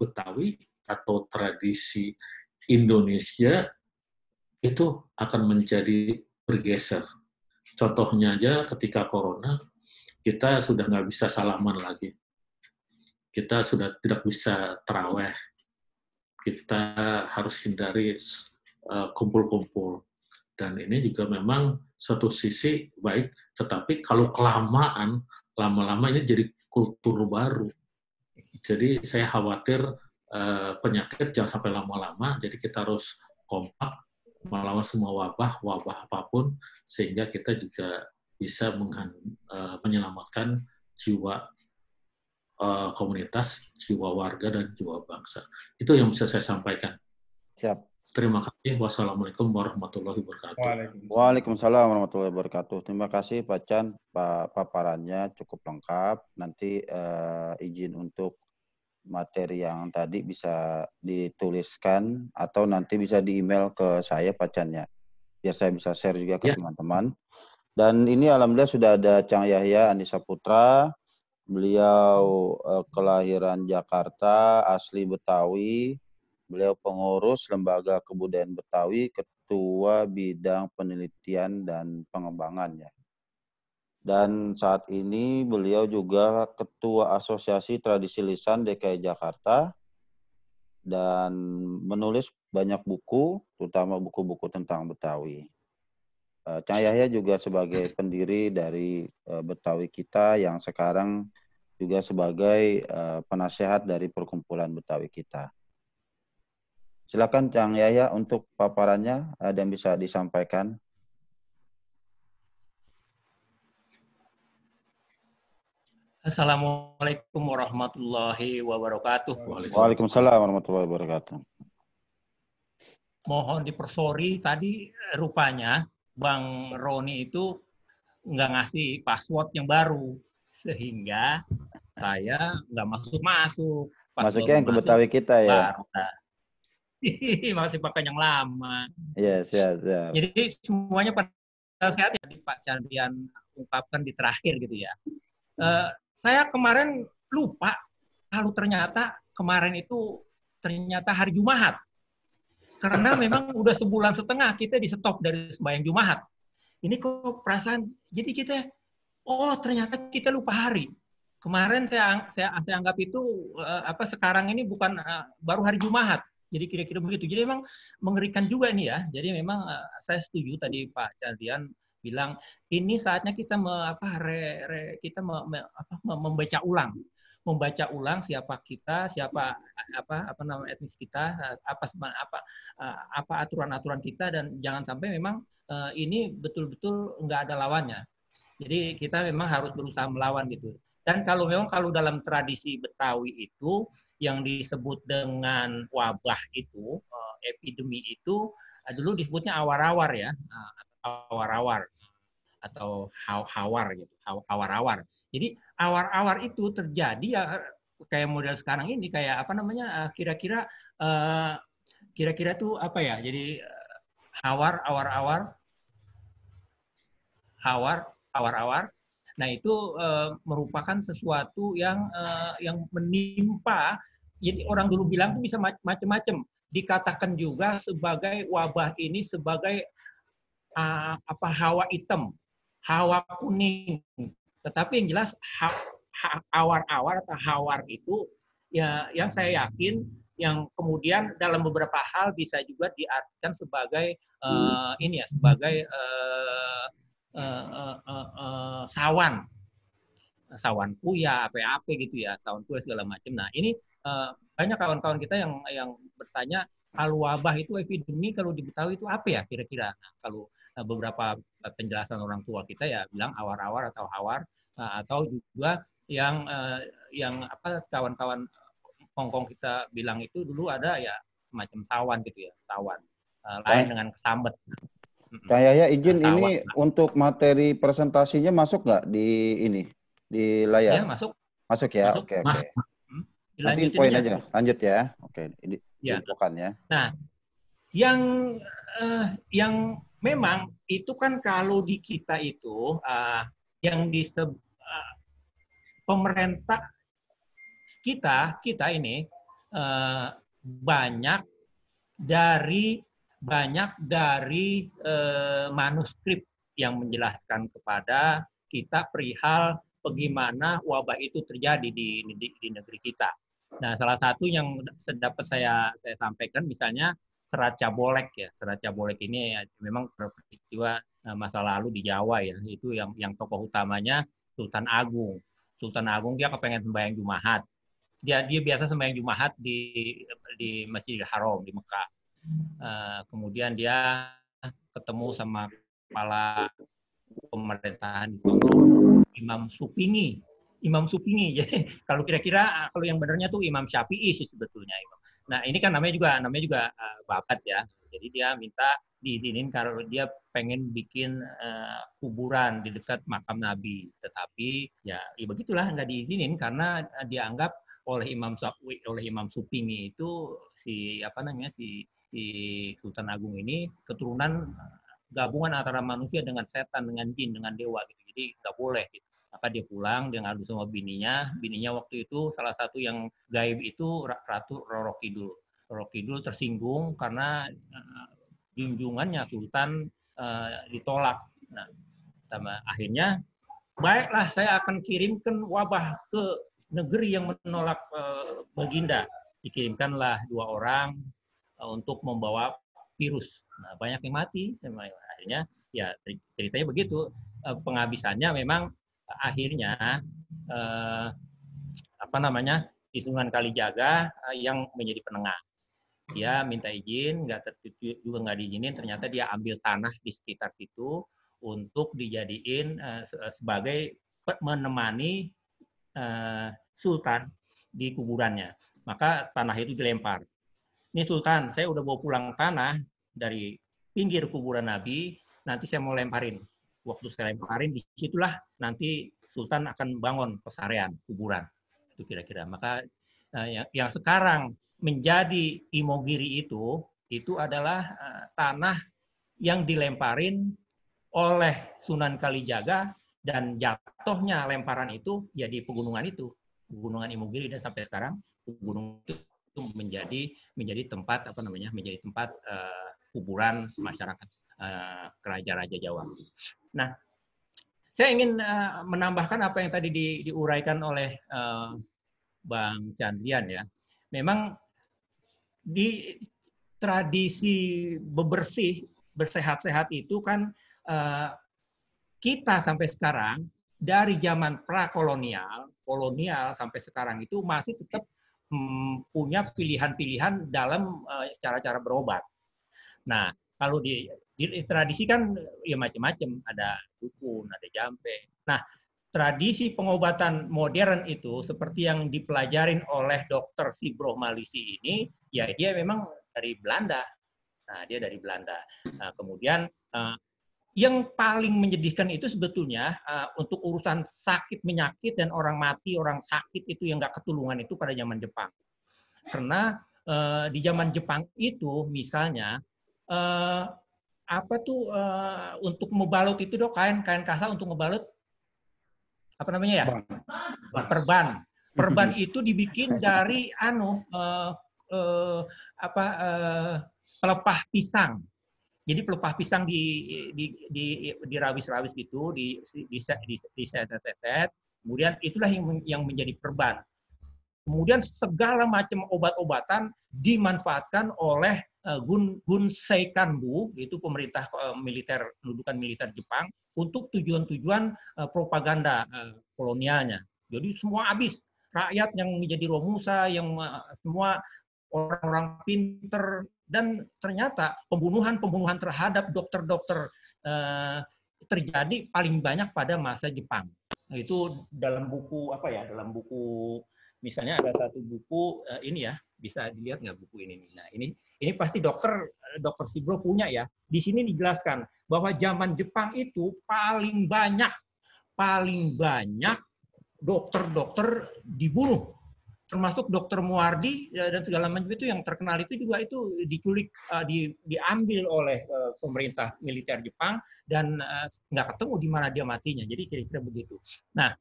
Betawi atau tradisi Indonesia itu akan menjadi bergeser. Contohnya aja ketika corona, kita sudah nggak bisa salaman lagi. Kita sudah tidak bisa taraweh. Kita harus hindari kumpul-kumpul. Dan ini juga memang satu sisi baik, tetapi kalau kelamaan, lama-lama ini jadi kultur baru. Jadi saya khawatir penyakit jangan sampai lama-lama, jadi kita harus kompak melawan semua wabah apapun, sehingga kita juga bisa menyelamatkan jiwa komunitas, jiwa warga, dan jiwa bangsa. Itu yang bisa saya sampaikan. Siap. Terima kasih. Wassalamualaikum warahmatullahi wabarakatuh. Waalaikumsalam warahmatullahi wabarakatuh. Terima kasih Pak Chan, paparannya cukup lengkap. Nanti izin untuk materi yang tadi bisa dituliskan atau nanti bisa di-email ke saya Pak Chan ya. Biar saya bisa share juga ke teman-teman. Dan ini alhamdulillah sudah ada Cang Yahya Andisa Putra. Beliau kelahiran Jakarta, asli Betawi. Beliau pengurus Lembaga Kebudayaan Betawi, Ketua Bidang Penelitian dan Pengembangan ya. Dan saat ini beliau juga Ketua Asosiasi Tradisi Lisan DKI Jakarta dan menulis banyak buku, terutama buku-buku tentang Betawi. Cang Yahya juga sebagai pendiri dari Betawi Kita yang sekarang juga sebagai penasehat dari perkumpulan Betawi Kita. Silakan Cang Yahya untuk paparannya ada yang bisa disampaikan. Assalamualaikum warahmatullahi wabarakatuh. Waalaikumsalam warahmatullahi wabarakatuh. Mohon dipersori tadi rupanya Bang Roni itu nggak ngasih password yang baru sehingga saya nggak masuk. Masuknya yang ke Betawi Kita ya. Masih pakai yang lama. Yes. Jadi semuanya pada sehat ya, Pak Chandrian ungkapkan di terakhir gitu ya. Saya kemarin lupa kalau ternyata kemarin itu ternyata hari Jumat. Karena memang udah sebulan setengah kita di stop dari sembahyang Jumat. Ini kok perasaan, jadi kita, ternyata kita lupa hari. Kemarin saya anggap itu sekarang ini bukan baru hari Jumat. Jadi kira-kira begitu. Jadi memang mengerikan juga ini ya. Jadi memang saya setuju tadi Pak Chandrian bilang ini saatnya kita membaca ulang siapa kita, siapa nama etnis kita, apa aturan-aturan kita, dan jangan sampai memang ini betul-betul nggak ada lawannya. Jadi kita memang harus berusaha melawan gitu. Dan kalau dalam tradisi Betawi itu yang disebut dengan wabah itu, epidemi itu dulu disebutnya awar-awar ya, awar-awar atau hawar gitu, awar-awar. Jadi awar-awar itu terjadi ya kayak model sekarang ini, kayak kira-kira tuh apa ya? Jadi awar-awar. Nah itu merupakan sesuatu yang menimpa. Jadi orang dulu bilang itu bisa macam-macam. Dikatakan juga sebagai wabah ini sebagai hawa hitam, hawa kuning. Tetapi yang jelas awar-awar atau hawar itu ya yang saya yakin yang kemudian dalam beberapa hal bisa juga diartikan sebagai sebagai sawan kuya, apa gitu ya, sawan kuya segala macam. Nah ini banyak kawan-kawan kita yang bertanya kalau wabah itu epidemi kalau di Betawi itu apa ya kira-kira. Nah, kalau beberapa penjelasan orang tua kita ya bilang awar-awar atau hawar, atau juga yang kawan-kawan Hongkong kita bilang itu dulu ada ya semacam sawan gitu ya, sawan lain dengan kesambet. Cang Yahya izin ini untuk materi presentasinya masuk nggak di layar? Ya, masuk. Masuk ya, oke. Nanti poin aja, lanjut ya. Oke, ini diinfokan ya. Nah, yang memang itu kan kalau di kita itu yang disebut pemerintah kita ini banyak dari manuskrip yang menjelaskan kepada kita perihal bagaimana wabah itu terjadi di negeri kita. Nah, salah satu yang dapat saya sampaikan misalnya Serat Cabolek ya. Serat Cabolek ini memang peristiwa masa lalu di Jawa ya. Itu yang tokoh utamanya Sultan Agung. Sultan Agung dia kepengen sembahyang Jumahat. Dia biasa sembahyang Jumahat di Masjidil Haram di Mekah. Kemudian dia ketemu sama kepala pemerintahan Imam Supingi. Jadi kalau kira-kira kalau yang benernya tuh Imam Syafi'i sih sebetulnya. Nah ini kan namanya juga babat ya. Jadi dia minta diizinin kalau dia pengen bikin kuburan di dekat makam Nabi. Tetapi ya begitulah nggak diizinin karena dianggap oleh Imam Supingi itu si Sultan Agung ini keturunan gabungan antara manusia dengan setan, dengan jin, dengan dewa gitu. Jadi nggak boleh gitu. Maka dia pulang, dia ngadu sama bininya. Bininya waktu itu salah satu yang gaib itu Ratu Roro Kidul. Roro Kidul tersinggung karena junjungannya Sultan ditolak. Nah, akhirnya baiklah saya akan kirimkan wabah ke negeri yang menolak Baginda. Dikirimkanlah 2 orang untuk membawa virus. Nah, banyak yang mati. Akhirnya ya ceritanya begitu. Penghabisannya memang akhirnya Sunan Kalijaga yang menjadi penengah. Dia minta izin, juga nggak diizinin. Ternyata dia ambil tanah di sekitar situ untuk dijadiin sebagai menemani Sultan di kuburannya. Maka tanah itu dilempar. Ini Sultan, saya udah bawa pulang tanah dari pinggir kuburan Nabi, nanti saya mau lemparin. Waktu saya lemparin, disitulah nanti Sultan akan bangun pesarean, kuburan. Itu kira-kira. Maka yang sekarang menjadi Imogiri itu adalah tanah yang dilemparin oleh Sunan Kalijaga dan jatuhnya lemparan itu ya di pegunungan itu, pegunungan Imogiri, dan sampai sekarang pegunungan itu menjadi tempat menjadi tempat kuburan masyarakat raja-raja Jawa. Nah, saya ingin menambahkan apa yang tadi diuraikan oleh Bang Chandrian ya. Memang di tradisi bebersih, bersehat-sehat itu kan kita sampai sekarang dari zaman prakolonial, kolonial sampai sekarang itu masih tetap punya pilihan-pilihan dalam cara-cara berobat. Nah, kalau di tradisi kan ya macam-macam, ada dukun, ada jampe. Nah, tradisi pengobatan modern itu seperti yang dipelajarin oleh Dr. Sibroh Malisi ini, ya dia memang dari Belanda. Nah, dia dari Belanda. Nah, kemudian yang paling menyedihkan itu sebetulnya untuk urusan sakit menyakit dan orang mati, orang sakit itu yang nggak ketulungan itu pada zaman Jepang. Karena di zaman Jepang itu misalnya untuk membalut itu dok, kain kasa untuk membalut apa namanya ya? Perban. Perban itu dibikin dari pelepah pisang. Jadi pelepah pisang dirawis-rawis gitu, disetet-setet, kemudian itulah yang menjadi perban. Kemudian segala macam obat-obatan dimanfaatkan oleh Gun Seikanbu, itu pemerintah militer, pendudukan militer Jepang, untuk tujuan-tujuan propaganda kolonialnya. Jadi semua habis. Rakyat yang menjadi romusa, yang semua orang-orang pinter, dan ternyata pembunuhan terhadap dokter-dokter terjadi paling banyak pada masa Jepang. Nah, itu dalam buku dalam buku misalnya ada satu buku ini ya, bisa dilihat nggak buku ini? Nah, ini pasti dokter Sibro punya ya. Di sini dijelaskan bahwa zaman Jepang itu paling banyak dokter-dokter dibunuh. Termasuk dokter Muardi dan segala macam itu yang terkenal itu juga itu diculik, diambil oleh pemerintah militer Jepang dan nggak ketemu di mana dia matinya. Jadi kira-kira begitu. Nah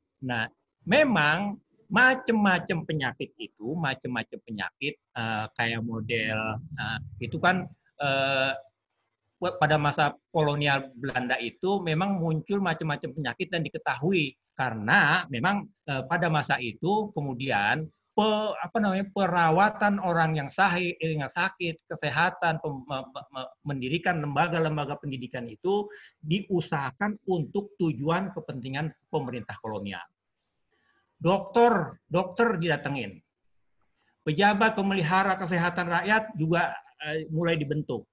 memang macam-macam penyakit itu, macam-macam penyakit kayak model itu kan pada masa kolonial Belanda itu memang muncul macam-macam penyakit dan diketahui karena memang pada masa itu kemudian perawatan orang yang sakit, kesehatan, mendirikan lembaga-lembaga pendidikan itu diusahakan untuk tujuan kepentingan pemerintah kolonial. Dokter didatengin. Pejabat pemelihara kesehatan rakyat juga mulai dibentuk.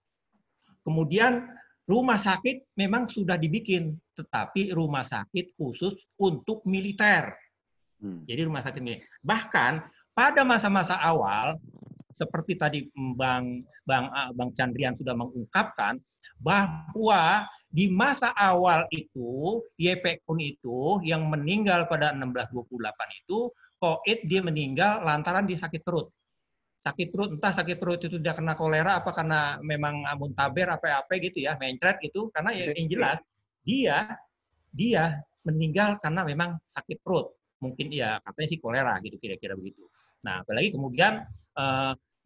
Kemudian rumah sakit memang sudah dibikin, tetapi rumah sakit khusus untuk militer. Jadi rumah sakit militer. Bahkan pada masa-masa awal, seperti tadi Bang Chandrian sudah mengungkapkan, bahwa di masa awal itu, Ye Kun itu yang meninggal pada 1628 itu, koit dia meninggal lantaran dia sakit perut. Sakit perut, entah sakit perut itu dia kena kolera, apa karena memang muntaber, apa-apa gitu ya, mencret gitu, karena yang jelas dia meninggal karena memang sakit perut. Mungkin ya katanya sih kolera gitu, kira-kira begitu. Nah, apalagi kemudian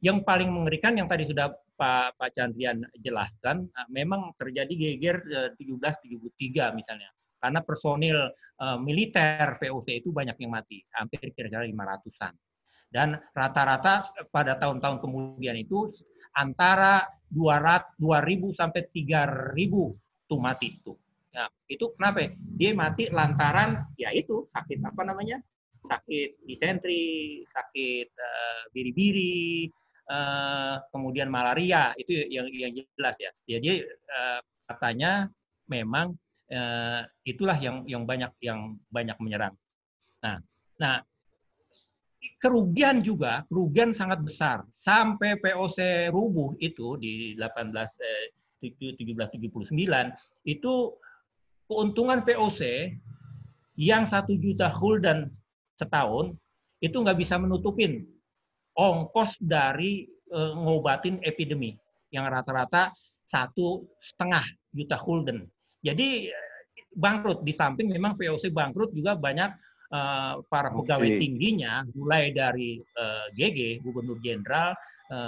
yang paling mengerikan yang tadi sudah Pak Chandrian jelaskan, memang terjadi geger 1773 misalnya. Karena personil militer VOC itu banyak yang mati, hampir kira-kira 500-an. Dan rata-rata pada tahun-tahun kemudian itu antara 2.000 sampai 3.000 tuh mati itu. Nah, itu kenapa? Dia mati lantaran ya itu sakit apa namanya? Sakit disentri, sakit biri-biri, kemudian malaria, itu yang jelas ya. Jadi katanya memang itulah yang banyak menyerang. Nah, kerugian sangat besar sampai VOC rubuh itu di 1779 itu keuntungan VOC yang 1 juta gulden setahun itu nggak bisa menutupin ongkos dari ngobatin epidemi yang rata-rata 1,5 juta gulden. Jadi bangkrut, di samping memang VOC bangkrut juga banyak para pegawai tingginya, mulai dari GG, Gubernur Jenderal,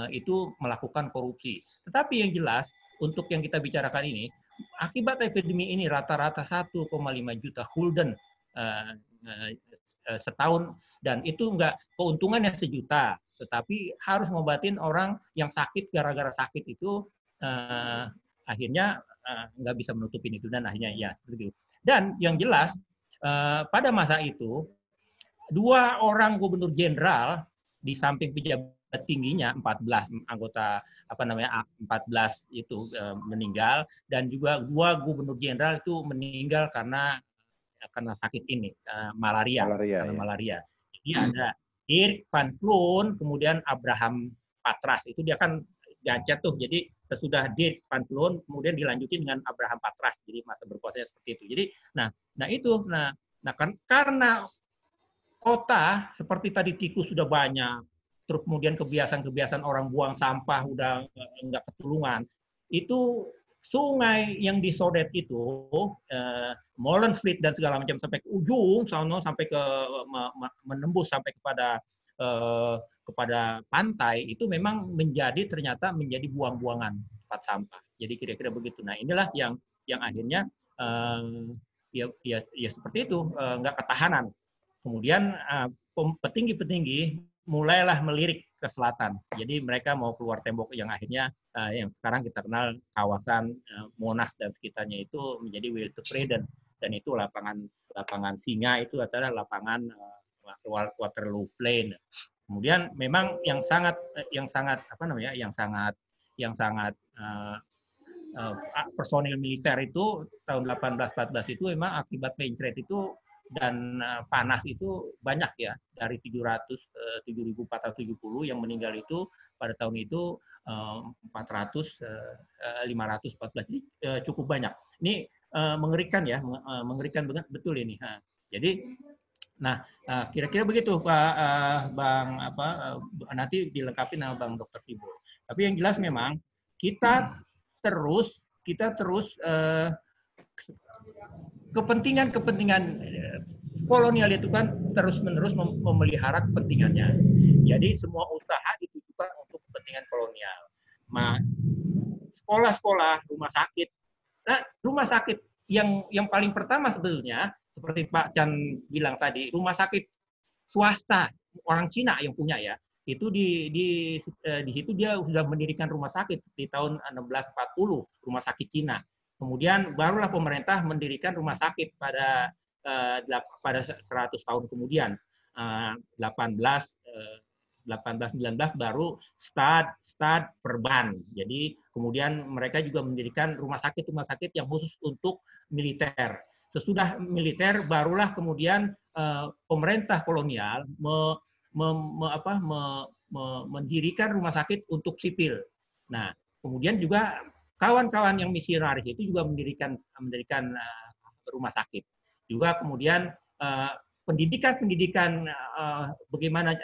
itu melakukan korupsi. Tetapi yang jelas, untuk yang kita bicarakan ini, akibat epidemi ini rata-rata 1,5 juta gulden setahun, dan itu enggak keuntungannya 1 juta, tetapi harus ngobatin orang yang sakit gara-gara sakit itu, akhirnya nggak bisa menutupin itu, dan akhirnya ya seperti itu. Dan yang jelas, pada masa itu 2 orang gubernur jenderal di samping pejabat tingginya, 14 anggota 14 itu meninggal, dan juga 2 gubernur jenderal itu meninggal karena sakit ini, malaria. Jadi ada Dirk van Vloon, kemudian Abraham Patras, itu dia kan diancet tuh. Jadi sesudah Dirk van Vloon kemudian dilanjutin dengan Abraham Patras. Jadi masa berkuasanya seperti itu. Jadi karena kota seperti tadi tikus sudah banyak, terus kemudian kebiasaan orang buang sampah udah nggak ketulungan, itu sungai yang disodet itu, Molenvliet dan segala macam sampai ke ujung, sampai ke menembus sampai kepada pantai, itu memang ternyata menjadi buang-buangan tempat sampah. Jadi kira-kira begitu. Nah, inilah yang akhirnya ya seperti itu, nggak ketahanan. Kemudian petinggi-petinggi mulailah melirik ke selatan. Jadi mereka mau keluar tembok yang akhirnya yang sekarang kita kenal kawasan Monas dan sekitarnya itu menjadi Wildtevreden, dan itu lapangan singa itu adalah lapangan Waterloo Plain. Kemudian memang yang sangat personil militer itu tahun 1814 itu memang akibat pencret itu dan panas itu banyak ya, dari 7.470 yang meninggal itu pada tahun itu 514, jadi cukup banyak. Ini mengerikan ya, mengerikan banget betul ini. Jadi kira-kira begitu Pak Bang nanti dilengkapi sama Bang Dr. Fibo. Tapi yang jelas memang kita terus kepentingan kolonial itu kan terus-menerus memelihara kepentingannya. Jadi semua usaha ditujukan untuk kepentingan kolonial. Sekolah-sekolah, rumah sakit. Nah, rumah sakit yang paling pertama sebetulnya, seperti Pak Chan bilang tadi, rumah sakit swasta orang Cina yang punya ya. Itu di situ dia sudah mendirikan rumah sakit di tahun 1640, rumah sakit Cina. Kemudian barulah pemerintah mendirikan rumah sakit pada 100 tahun kemudian, 1819 baru stad perban. Jadi kemudian mereka juga mendirikan rumah sakit yang khusus untuk militer. Sesudah militer barulah kemudian pemerintah kolonial mendirikan rumah sakit untuk sipil. Nah, kemudian juga kawan-kawan yang misionaris itu juga mendirikan rumah sakit. Juga kemudian pendidikan bagaimana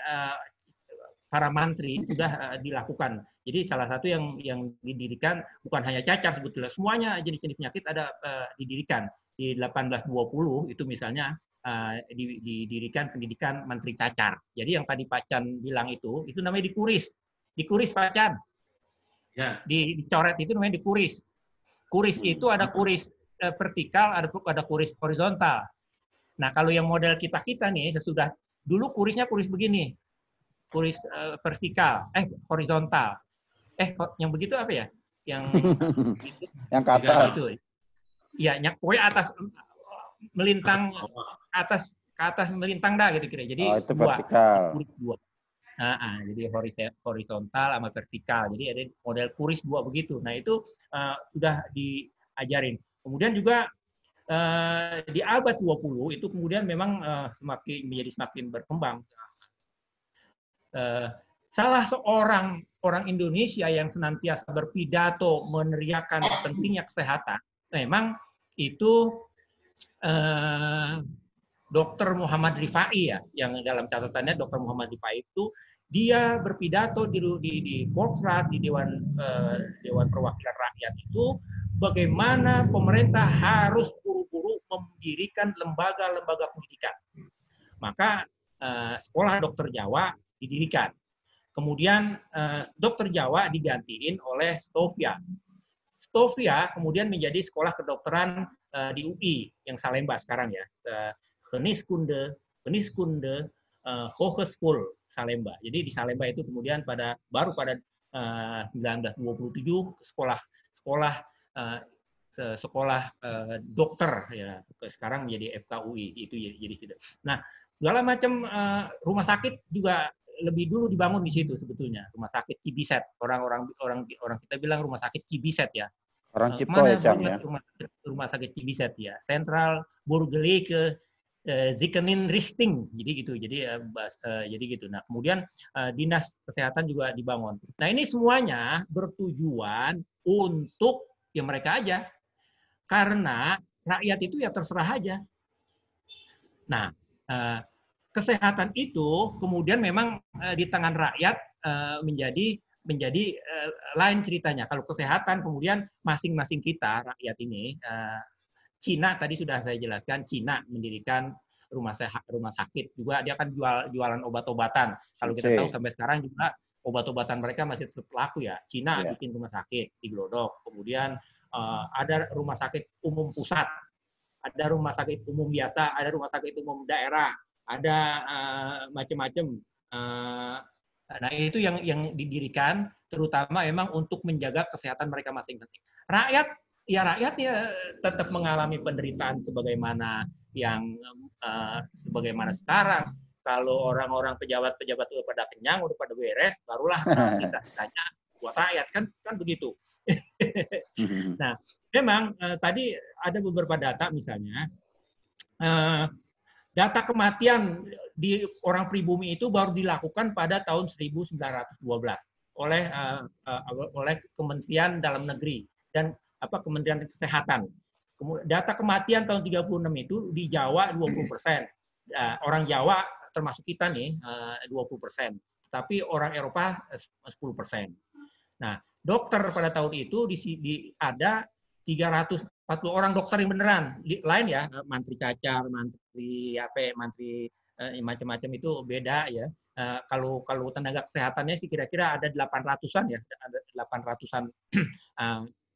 para mantri sudah dilakukan. Jadi salah satu yang didirikan bukan hanya cacar sebetulnya, semuanya jenis-jenis penyakit ada didirikan. Di 1820 itu misalnya didirikan pendidikan mantri cacar. Jadi yang tadi Pak Chan bilang itu namanya dikuris. Dikuris Pak Chan. Ya. Dicoret itu namanya dikuris. Kuris itu ada kuris vertikal, ada kuris horizontal. Nah, kalau yang model kita nih sesudah dulu kurisnya kuris begini. Kuris vertikal, horizontal. Yang begitu apa ya? Yang yang ke atas. Itu. Iya, pokoknya atas melintang ke atas melintang dah gitu kira. Jadi itu vertikal. Kuris dua. Jadi horizontal sama vertikal. Jadi ada model kuris dua begitu. Nah, itu sudah diajarin. Kemudian juga di abad 20 itu kemudian memang semakin berkembang. Salah seorang orang Indonesia yang senantiasa berpidato meneriakan pentingnya kesehatan, memang itu Dr. Muhammad Rifai ya, yang dalam catatannya Dr. Muhammad Rifai itu dia berpidato di Volksrat, di Dewan Perwakilan Rakyat itu bagaimana pemerintah harus buru-buru mendirikan lembaga-lembaga pendidikan. Maka sekolah dokter Jawa didirikan. Kemudian dokter Jawa digantiin oleh Stovia. Stovia kemudian menjadi sekolah kedokteran di UI yang Salemba sekarang ya. Geneeskunde Hogeschool Salemba. Jadi di Salemba itu kemudian baru pada 1927 sekolah dokter ya, sekarang menjadi FKUI itu jadi tidak. Nah, segala macam rumah sakit juga lebih dulu dibangun di situ sebetulnya, rumah sakit Cibiset. Orang kita bilang rumah sakit Cibiset ya. Orang Cipto ya, Cang ya. Rumah sakit Cibiset ya. Central Burgerlijke Ziekenrichting. Jadi gitu. Jadi gitu. Nah, kemudian dinas kesehatan juga dibangun. Nah, ini semuanya bertujuan untuk ya mereka aja. Karena rakyat itu ya terserah aja. Nah, kesehatan itu kemudian memang di tangan rakyat menjadi lain ceritanya. Kalau kesehatan kemudian masing-masing kita rakyat ini, Cina tadi sudah saya jelaskan, Cina mendirikan rumah sakit juga, dia kan jualan obat-obatan. Kalau kita tahu sampai sekarang juga obat-obatan mereka masih tetap laku ya. Cina bikin rumah sakit di Glodok, kemudian ada rumah sakit umum pusat, ada rumah sakit umum biasa, ada rumah sakit umum daerah, ada macam-macam. Nah, itu yang didirikan terutama memang untuk menjaga kesehatan mereka masing-masing. Rakyat tetap mengalami penderitaan sebagaimana sekarang. Kalau orang-orang pejabat-pejabat udah pada kenyang, udah pada beres, barulah sisa-sisanya buat rakyat, kan begitu. Nah, memang tadi ada beberapa data misalnya. Data kematian di orang pribumi itu baru dilakukan pada tahun 1912 oleh Kementerian Dalam Negeri dan Kementerian Kesehatan. Data kematian tahun 36 itu di Jawa 20%. Orang Jawa termasuk kita nih 20%. Tapi orang Eropa 10%. Nah, dokter pada tahun itu ada 340 orang dokter yang beneran. Lain ya, mantri cacar, mantri apa menteri macam-macam itu beda ya. Kalau tenaga kesehatannya sih kira-kira ada 800-an ya, ada 800-an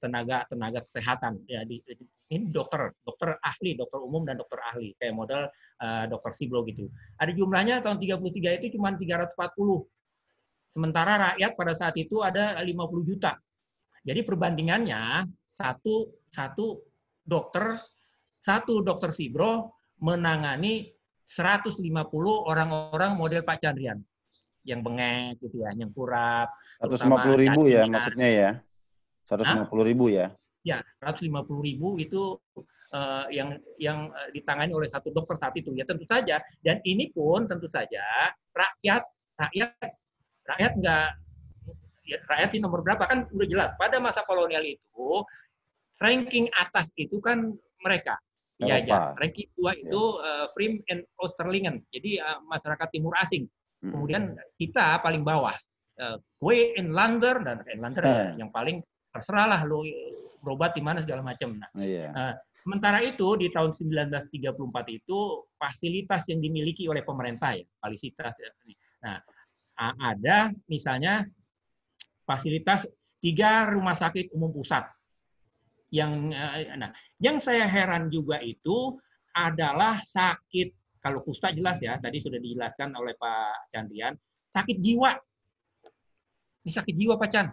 tenaga kesehatan ya ini dokter ahli, dokter umum dan dokter ahli kayak model dokter Sibro gitu. Ada jumlahnya tahun 33 itu cuma 340. Sementara rakyat pada saat itu ada 50 juta. Jadi perbandingannya satu dokter Sibro menangani 150 orang-orang model Pak Chandrian yang bengek gitu ya, yang kurap. 150.000 ya maksudnya ya? 150.000 ya? Ya, 150.000 itu yang ditangani oleh satu dokter saat itu. Ya tentu saja. Dan ini pun tentu saja rakyat nggak, ya, rakyat di nomor berapa kan udah jelas. Pada masa kolonial itu ranking atas itu kan mereka. Ya, ranking 2 itu Prim and Oosterlingen. Jadi masyarakat timur asing. Kemudian kita paling bawah. Kue Enlander dan Enlander yang paling terserahlah lo berobat di mana segala macam. Sementara itu di tahun 1934 itu fasilitas yang dimiliki oleh pemerintah ya, fasilitas. Nah, ada misalnya fasilitas 3 rumah sakit umum pusat. Yang saya heran juga itu adalah sakit, kalau kusta jelas ya, tadi sudah dijelaskan oleh Pak Chandrian, sakit jiwa. Ini sakit jiwa Pak Chan.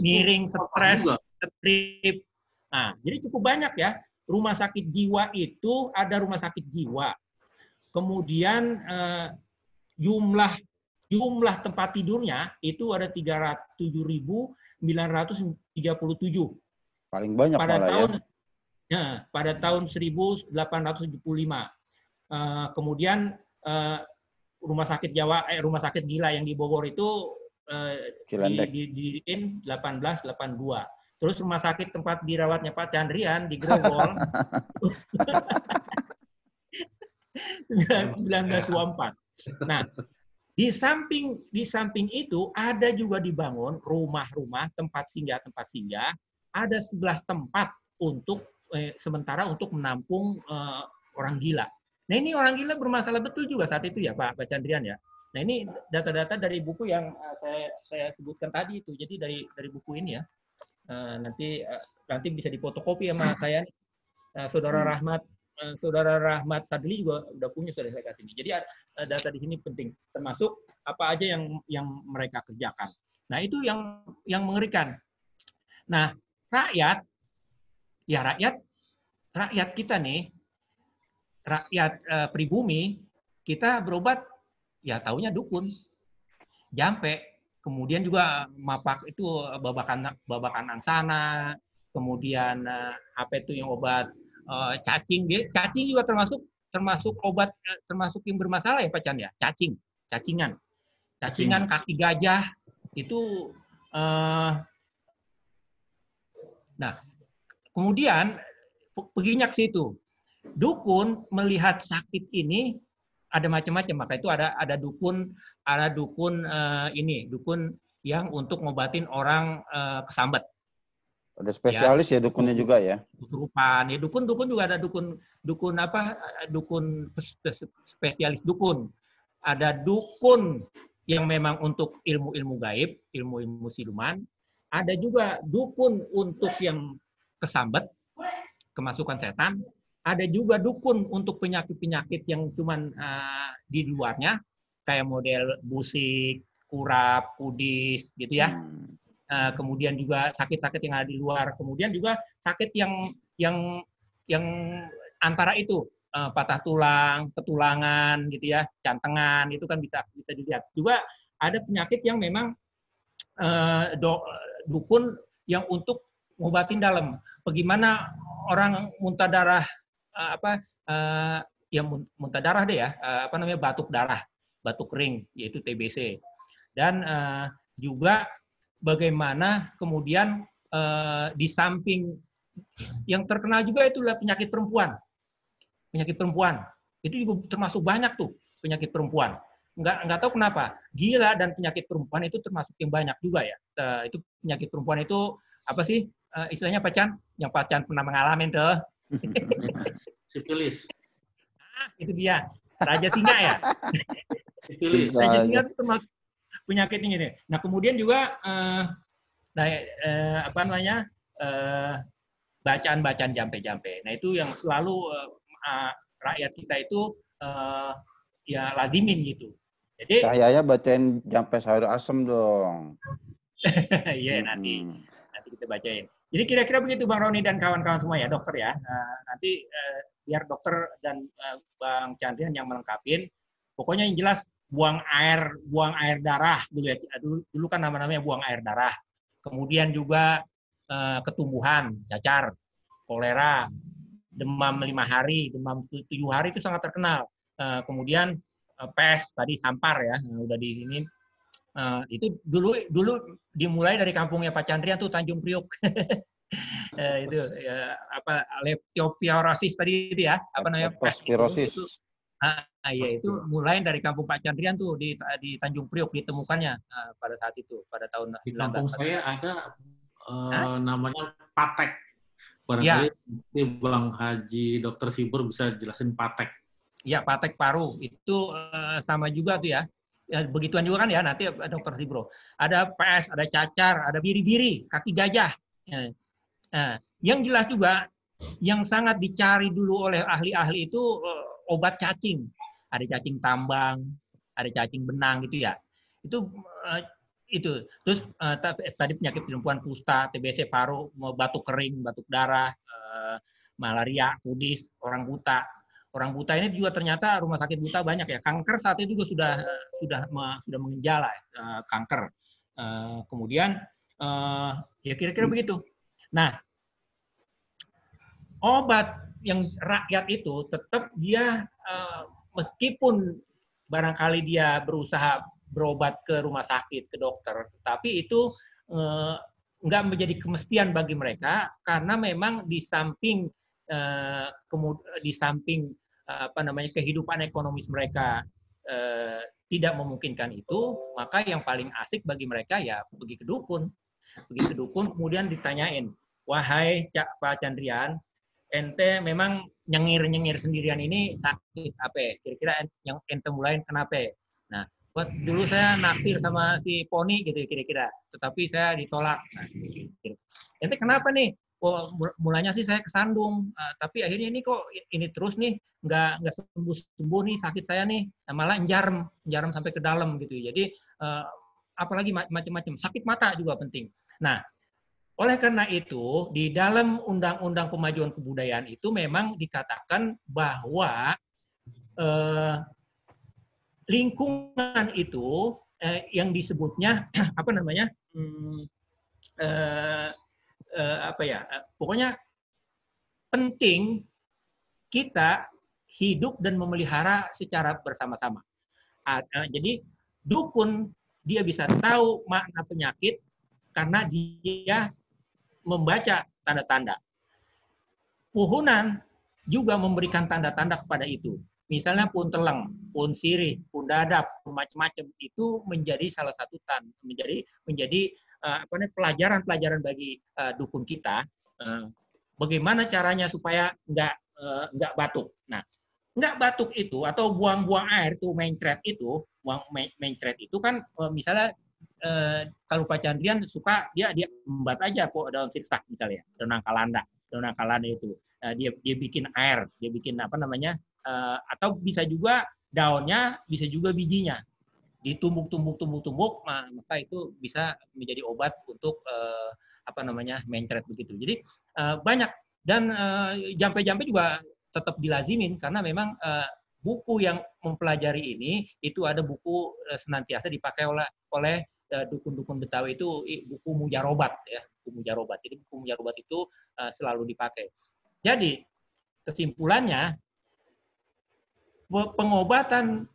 Miring, stres, trip. Nah, jadi cukup banyak ya. Rumah sakit jiwa itu ada rumah sakit jiwa. Kemudian jumlah tempat tidurnya itu ada 307.937. Paling banyak pada tahun 1875. Kemudian rumah sakit gila yang di Bogor itu didirikan 1882. Terus rumah sakit tempat dirawatnya Pak Chandrian di Grogol 1924. Nah, di samping itu ada juga dibangun rumah-rumah tempat singgah, ada 11 tempat untuk sementara untuk menampung orang gila. Nah, ini orang gila bermasalah betul juga saat itu ya Pak Chandrian ya. Nah, ini data-data dari buku yang saya sebutkan tadi itu. Jadi dari buku ini ya. Nanti bisa difotokopi sama saya nih. Saudara Rahmat Sadli juga udah punya, sudah saya kasih ini. Jadi data di sini penting, termasuk apa aja yang mereka kerjakan. Nah, itu yang mengerikan. Nah, rakyat kita nih, rakyat pribumi, kita berobat ya taunya dukun, jampe. Kemudian juga mapak itu babakan angsana, kemudian apa itu yang obat cacing juga termasuk obat termasuk yang bermasalah ya Pak Chan ya, cacingan kaki gajah itu. Nah, kemudian perginya ke situ, dukun melihat sakit ini ada macam-macam, maka itu ada dukun yang untuk ngobatin orang kesambet. Ada spesialis ya dukunnya juga ya. Kesurupan. Ya dukun juga ada dukun spesialis dukun. Ada dukun yang memang untuk ilmu-ilmu gaib, ilmu-ilmu siluman. Ada juga dukun untuk yang kesambet, kemasukan setan. Ada juga dukun untuk penyakit-penyakit yang cuman di luarnya, kayak model busik, kurap, kudis, gitu ya. Kemudian juga sakit-sakit yang ada di luar. Kemudian juga sakit yang antara itu, patah tulang, ketulangan, gitu ya, jantengan, itu kan bisa dilihat. Juga ada penyakit yang memang dukun yang untuk ngobatin dalam. Bagaimana orang muntah darah muntah darah deh ya, batuk darah, batuk kering, yaitu TBC. Dan juga bagaimana kemudian di samping yang terkenal juga itulah penyakit perempuan. Penyakit perempuan itu juga termasuk banyak tuh penyakit perempuan. Nggak tahu kenapa gila dan penyakit perempuan itu termasuk yang banyak juga ya. Itu penyakit perempuan itu apa sih istilahnya Pak Chan? Yang Pak Chan pernah mengalami tuh. Sipilis. Itu dia. Raja singa ya. Sipilis. Raja singa itu termasuk penyakit ini. Nah, kemudian juga apa namanya? Bacaan-bacaan jampe-jampe. Nah, itu yang selalu rakyat kita itu ya lazimin gitu. Jadi Cahaya bacain jampe sayur asem dong. iya nanti kita bacain. Jadi kira-kira begitu Bang Roni dan kawan-kawan semua ya dokter ya. Nanti biar dokter dan Bang Chandrian yang melengkapin. Pokoknya yang jelas buang air darah dulu ya. Dulu kan namanya buang air darah. Kemudian juga ketumbuhan, cacar, kolera, demam 5 hari, demam 7 hari itu sangat terkenal. Kemudian pes tadi sampar ya, udah di ini. Itu dulu dimulai dari kampungnya Pak Chandrian tuh Tanjung Priok. Itu ya, apa leptospirosis tadi itu ya, apa namanya pes itu. Iya itu mulai dari kampung Pak Chandrian tuh di Tanjung Priok ditemukannya pada saat itu pada tahun 1940. Di kampung saya ada namanya patek. Barangkali ya. Bang Haji Dr. Sibur bisa jelasin patek. Ya, patek paru itu sama juga tuh ya. Ya, begituan juga kan ya nanti Dokter Sibro. Ada PS, ada cacar, ada biri-biri, kaki gajah. Yang jelas juga yang sangat dicari dulu oleh ahli-ahli itu obat cacing. Ada cacing tambang, ada cacing benang gitu ya. Itu terus tadi penyakit perempuan kusta, TBC paru, batuk kering, batuk darah, malaria, kudis, orang buta. Orang buta ini juga ternyata rumah sakit buta banyak ya. Kanker saat itu juga sudah menggejala kanker. Kemudian ya kira-kira begitu. Nah, obat yang rakyat itu tetap dia meskipun barangkali dia berusaha berobat ke rumah sakit, ke dokter, tapi itu nggak menjadi kemestian bagi mereka karena memang di samping apa namanya kehidupan ekonomis mereka tidak memungkinkan itu, maka yang paling asik bagi mereka ya pergi ke dukun. Pergi ke dukun kemudian ditanyain, wahai Pak Chandrian, ente memang nyengir-nyengir sendirian ini sakit apa? Kira-kira yang ente mulain kenapa? Nah, buat dulu saya naksir sama si Poni gitu kira-kira, tetapi saya ditolak. Nah, ente kenapa nih? Oh, mulanya sih saya kesandung, tapi akhirnya ini kok ini terus nih nggak sembuh nih sakit saya nih, malah jarum sampai ke dalam gitu. Jadi apalagi macam-macam sakit mata juga penting. Nah, oleh karena itu di dalam Undang-Undang Pemajuan Kebudayaan itu memang dikatakan bahwa lingkungan itu yang disebutnya apa namanya apa ya pokoknya penting kita hidup dan memelihara secara bersama-sama. Jadi dukun dia bisa tahu makna penyakit karena dia membaca tanda-tanda. Puhunan juga memberikan tanda-tanda kepada itu. Misalnya pun teleng, pun sirih, pun dadap, pun macam-macam itu menjadi salah satu menjadi pelajaran-pelajaran bagi dukun kita. Bagaimana caranya supaya nggak batuk. Nah, nggak batuk itu atau buang-buang air tuh mencret itu kan misalnya kalau Pak Chandrian suka dia embat aja kok daun sirsak misalnya daun nangkalanda itu dia bikin air, dia bikin apa namanya atau bisa juga daunnya, bisa juga bijinya ditumbuk maka itu bisa menjadi obat untuk apa namanya mencret begitu. Jadi banyak dan jampe-jampe juga tetap dilazimin karena memang buku yang mempelajari ini itu ada buku senantiasa dipakai oleh dukun-dukun Betawi itu buku mujarobat ya, buku mujarobat. Jadi buku mujarobat itu selalu dipakai. Jadi kesimpulannya pengobatan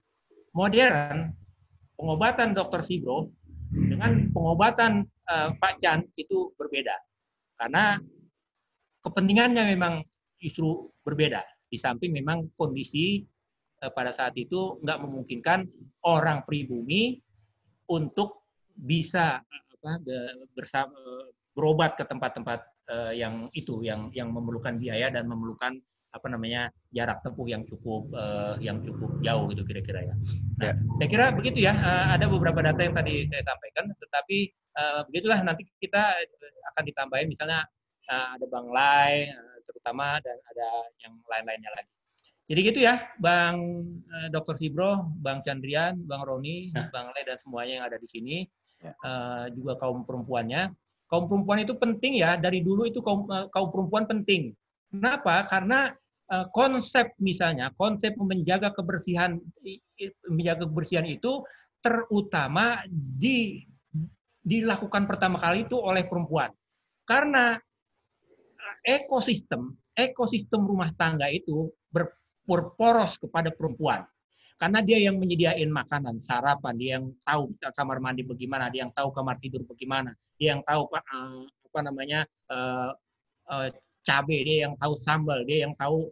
modern, pengobatan Dr. Sibro dengan pengobatan Pak Chan itu berbeda karena kepentingannya memang justru berbeda. Di samping memang kondisi pada saat itu nggak memungkinkan orang pribumi untuk bisa berobat ke tempat-tempat yang memerlukan biaya dan memerlukan jarak tempuh yang cukup jauh gitu kira-kira ya. Nah, saya kira begitu ya. Ada beberapa data yang tadi saya sampaikan, tetapi begitulah nanti kita akan ditambahin misalnya ada Bang Lai terutama dan ada yang lain-lainnya lagi. Jadi gitu ya, Bang Dr. Sibro, Bang Chandrian, Bang Roni, Bang Lai dan semuanya yang ada di sini, juga kaum perempuannya. Kaum perempuan itu penting ya, dari dulu itu kaum perempuan penting. Kenapa? Karena konsep menjaga kebersihan itu terutama dilakukan pertama kali itu oleh perempuan. Karena ekosistem rumah tangga itu berporos kepada perempuan. Karena dia yang menyediain makanan, sarapan, dia yang tahu kamar mandi bagaimana, dia yang tahu kamar tidur bagaimana, dia yang tahu cabai, dia yang tahu sambal, dia yang tahu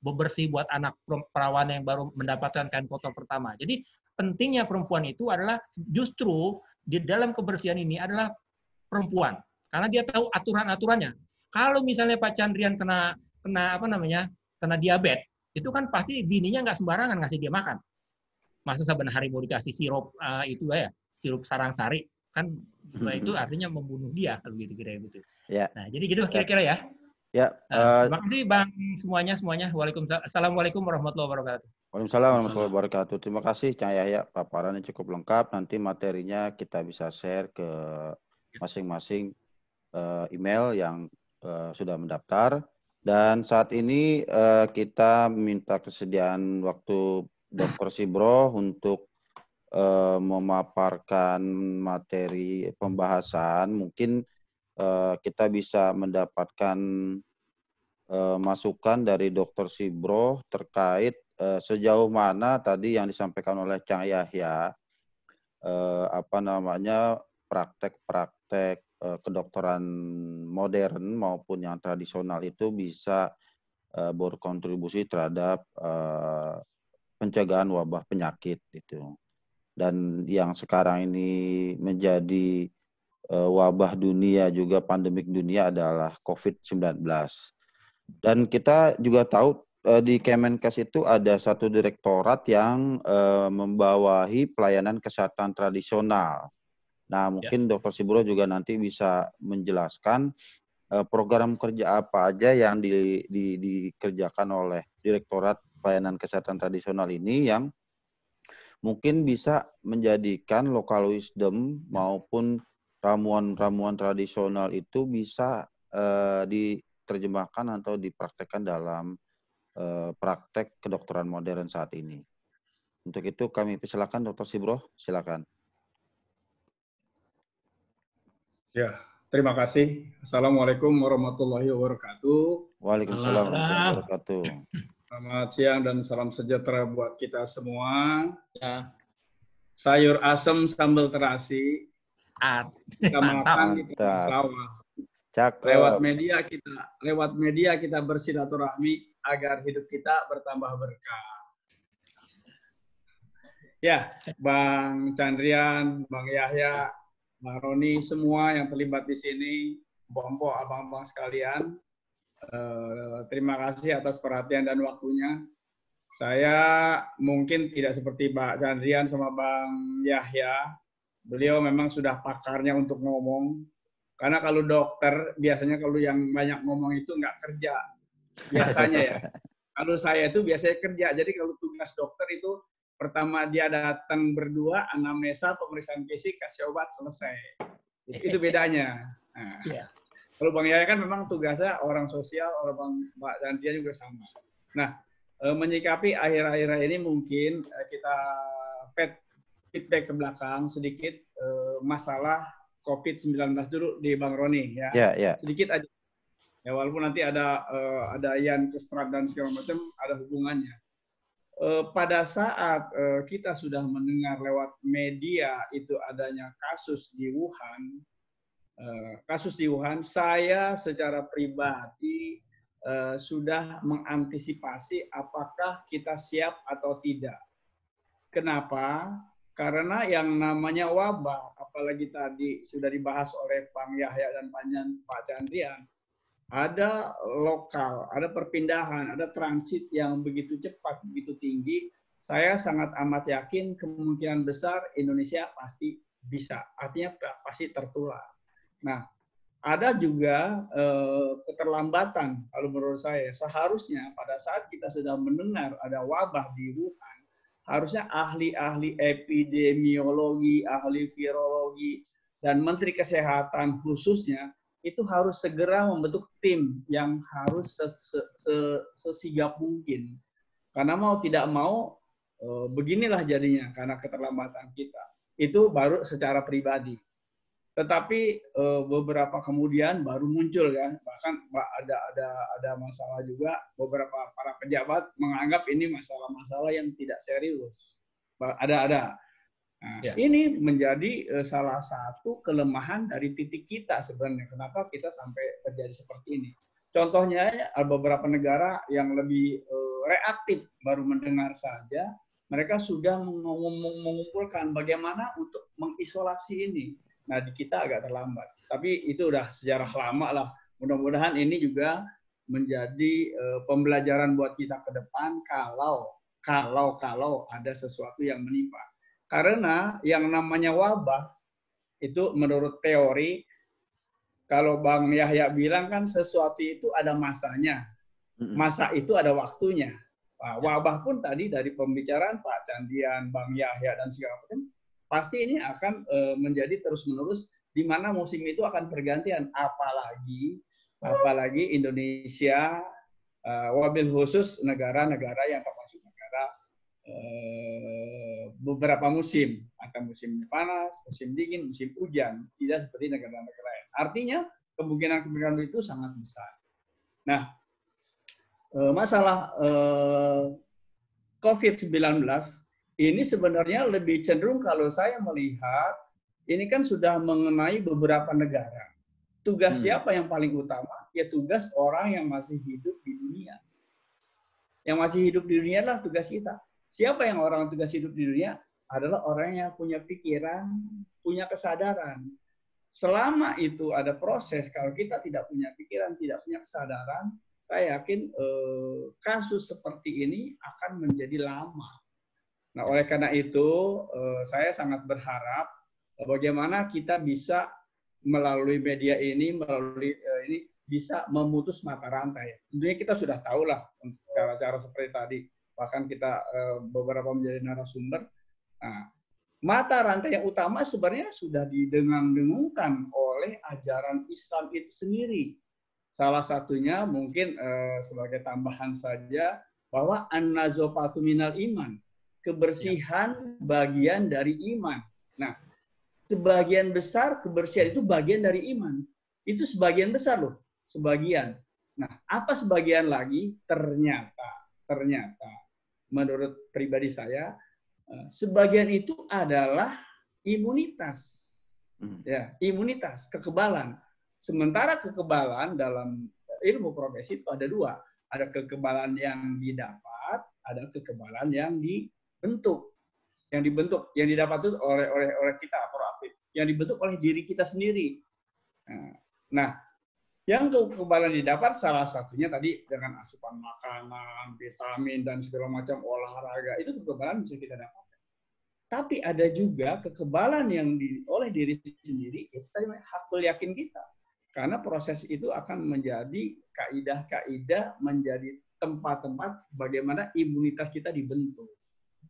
bebersih buat anak perawan yang baru mendapatkan kain kotor pertama. Jadi pentingnya perempuan itu adalah justru di dalam kebersihan ini adalah perempuan, karena dia tahu aturan-aturannya. Kalau misalnya Pak Chandrian kena diabetes, itu kan pasti bininya nggak sembarangan ngasih dia makan. Masa saben hari mau dikasih sirup sirup sarang-sari, kan itu artinya membunuh dia kalau gitu kira-kira gitu. Ya. Nah, jadi gitu kira-kira ya. Ya. Terima kasih Bang semuanya. Assalamualaikum warahmatullahi wabarakatuh. Waalaikumsalam warahmatullahi wabarakatuh. Terima kasih Cang Yahya, paparannya cukup lengkap. Nanti materinya kita bisa share ke masing-masing email yang sudah mendaftar. Dan saat ini kita minta kesediaan waktu Dr. Sibro untuk memaparkan materi pembahasan. Mungkin kita bisa mendapatkan masukan dari Dr. Sibro terkait sejauh mana tadi yang disampaikan oleh Cang Yahya, praktek-praktek kedokteran modern maupun yang tradisional itu bisa berkontribusi terhadap pencegahan wabah penyakit itu. Dan yang sekarang ini menjadi wabah dunia juga pandemik dunia adalah COVID-19. Dan kita juga tahu di Kemenkes itu ada satu direktorat yang membawahi pelayanan kesehatan tradisional. Nah, mungkin Dr. Sibro juga nanti bisa menjelaskan program kerja apa aja yang dikerjakan oleh Direktorat Pelayanan Kesehatan Tradisional ini yang mungkin bisa menjadikan local wisdom maupun ramuan-ramuan tradisional itu bisa diterjemahkan atau dipraktekkan dalam praktek kedokteran modern saat ini. Untuk itu kami persilakan Dr. Sibro, silakan. Ya, terima kasih. Assalamualaikum warahmatullahi wabarakatuh. Waalaikumsalam warahmatullahi wabarakatuh. Selamat siang dan salam sejahtera buat kita semua. Ya. Sayur asem sambal terasi. Kita makan di sawah. Lewat media kita bersilaturahmi agar hidup kita bertambah berkah. Ya, Bang Chandrian, Bang Yahya, Bang Roni, semua yang terlibat di sini, mbok-mbok, abang-abang sekalian, terima kasih atas perhatian dan waktunya. Saya mungkin tidak seperti Pak Chandrian sama Bang Yahya. Beliau memang sudah pakarnya untuk ngomong. Karena kalau dokter, biasanya kalau yang banyak ngomong itu nggak kerja. Biasanya ya. Kalau saya itu biasanya kerja. Jadi kalau tugas dokter itu, pertama dia datang berdua, anamnesa, pemeriksaan fisik, kasih obat, selesai. Itu bedanya. Nah, kalau Bang Yahya kan memang tugasnya orang sosial, orang Pak Chandrian juga sama. Nah, menyikapi akhir-akhir ini mungkin kita feedback ke belakang sedikit masalah COVID-19 dulu di Bang Roni ya. Sedikit aja. Ya walaupun nanti ada Ian Kestrat dan segala macam ada hubungannya. Pada saat kita sudah mendengar lewat media itu adanya kasus di Wuhan, saya secara pribadi sudah mengantisipasi apakah kita siap atau tidak. Kenapa? Karena yang namanya wabah, apalagi tadi sudah dibahas oleh Bang Yahya dan Pak Chandrian, ada lokal, ada perpindahan, ada transit yang begitu cepat, begitu tinggi, saya sangat amat yakin kemungkinan besar Indonesia pasti bisa. Artinya pasti tertular. Nah, ada juga keterlambatan kalau menurut saya. Seharusnya pada saat kita sudah mendengar ada wabah di Wuhan, harusnya ahli-ahli epidemiologi, ahli virologi, dan Menteri Kesehatan khususnya itu harus segera membentuk tim yang harus sesigap mungkin. Karena mau tidak mau, beginilah jadinya karena keterlambatan kita. Itu baru secara pribadi. Tetapi beberapa kemudian baru muncul ya, bahkan ada masalah juga, beberapa para pejabat menganggap ini masalah-masalah yang tidak serius. Ada. Nah, Ya. ini menjadi salah satu kelemahan dari titik kita sebenarnya. Kenapa kita sampai terjadi seperti ini? Contohnya ada beberapa negara yang lebih reaktif, baru mendengar saja, mereka sudah mengumpulkan bagaimana untuk mengisolasi ini. Nah, di kita agak terlambat. Tapi itu udah sejarah lama lah. Mudah-mudahan ini juga menjadi pembelajaran buat kita ke depan kalau ada sesuatu yang menimpa. Karena yang namanya wabah itu menurut teori, kalau Bang Yahya bilang kan sesuatu itu ada masanya. Masa itu ada waktunya. Nah, wabah pun tadi dari pembicaraan Pak Candian, Bang Yahya, dan segala macam, pasti ini akan menjadi terus-menerus di mana musim itu akan bergantian. Apalagi Indonesia, wabil khusus negara-negara yang termasuk negara beberapa musim, atau musim panas, musim dingin, musim hujan, tidak seperti negara-negara lain. Artinya kemungkinan itu sangat besar. Nah, masalah COVID-19 ini sebenarnya lebih cenderung kalau saya melihat ini kan sudah mengenai beberapa negara. Tugas siapa yang paling utama? Ya tugas orang yang masih hidup di dunia. Yang masih hidup di dunia adalah tugas kita. Siapa yang orang tugas hidup di dunia? Adalah orang yang punya pikiran, punya kesadaran. Selama itu ada proses, kalau kita tidak punya pikiran, tidak punya kesadaran, saya yakin kasus seperti ini akan menjadi lama. Nah, oleh karena itu, saya sangat berharap bagaimana kita bisa melalui media ini, ini bisa memutus mata rantai. Tentunya kita sudah tahu lah cara-cara seperti tadi. Bahkan kita beberapa menjadi narasumber. Nah, mata rantai yang utama sebenarnya sudah didengung-dengungkan oleh ajaran Islam itu sendiri. Salah satunya mungkin sebagai tambahan saja bahwa an-nazofatu minal iman, kebersihan bagian dari iman. Nah, sebagian besar kebersihan itu bagian dari iman. Itu sebagian besar loh, sebagian. Nah, apa sebagian lagi? Ternyata menurut pribadi saya, sebagian itu adalah imunitas. Ya, imunitas, kekebalan. Sementara kekebalan dalam ilmu profesi itu ada dua. Ada kekebalan yang didapat, ada kekebalan yang dibentuk. Yang didapat itu oleh kita, proaktif. Yang dibentuk oleh diri kita sendiri. Nah, yang kekebalan didapat salah satunya tadi dengan asupan makanan, vitamin, dan segala macam olahraga. Itu kekebalan bisa kita dapatkan. Tapi ada juga kekebalan yang oleh diri sendiri, itu tadi hakul yakin kita. Karena proses itu akan menjadi kaidah-kaidah, menjadi tempat-tempat bagaimana imunitas kita dibentuk.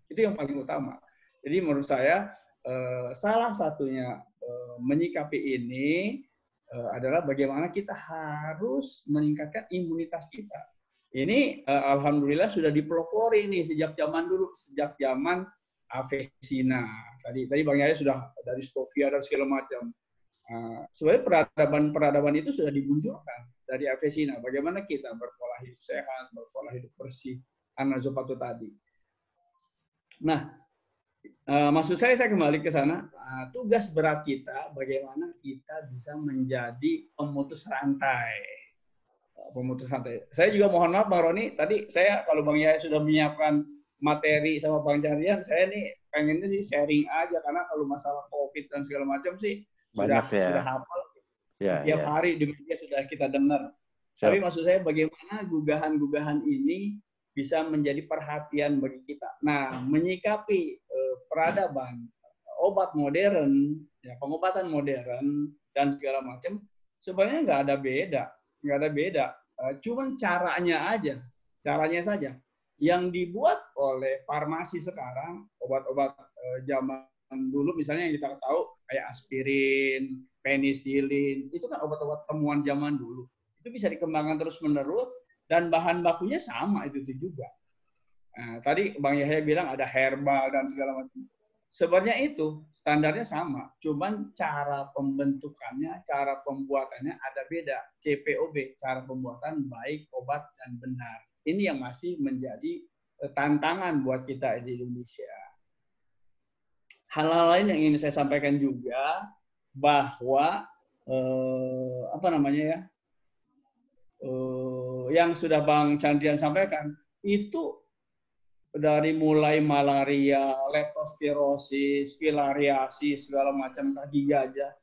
Itu yang paling utama. Jadi menurut saya, salah satunya menyikapi ini adalah bagaimana kita harus meningkatkan imunitas kita. Ini alhamdulillah sudah dipelopori ini sejak zaman dulu, sejak zaman Avesina. Tadi Bang Yahya sudah dari Stovia dan segala macam. Sebenarnya peradaban itu sudah dimunculkan dari Avesina. Bagaimana kita berpola hidup sehat, berpola hidup bersih, an-nazofatu tadi. Nah, maksud saya kembali ke sana, tugas berat kita bagaimana kita bisa menjadi pemutus rantai. Saya juga mohon maaf Bang Roni, tadi saya kalau Bang Yahya sudah menyiapkan materi sama Bang Candian, saya nih pengennya sih sharing aja, karena kalau masalah COVID dan segala macam sih banyak sudah hafal. Tiap hari di media sudah kita dengar. Tapi maksud saya bagaimana gugahan-gugahan ini bisa menjadi perhatian bagi kita. Nah, menyikapi peradaban, obat modern, ya, pengobatan modern dan segala macam, sebenarnya nggak ada beda. Cuman caranya saja. Yang dibuat oleh farmasi sekarang, obat-obat zaman dulu misalnya yang kita tahu kayak aspirin, penisilin, itu kan obat-obat temuan zaman dulu. Itu bisa dikembangkan terus-menerus dan bahan bakunya sama itu juga. Nah, tadi Bang Yahya bilang ada herbal dan segala macam. Sebenarnya itu standarnya sama, cuman cara pembentukannya, cara pembuatannya ada beda. CPOB, cara pembuatan baik, obat, dan benar. Ini yang masih menjadi tantangan buat kita di Indonesia. Hal-hal lain yang ingin saya sampaikan juga bahwa yang sudah Bang Chandrian sampaikan itu dari mulai malaria, leptospirosis, filariasis, segala macam kaki gajah.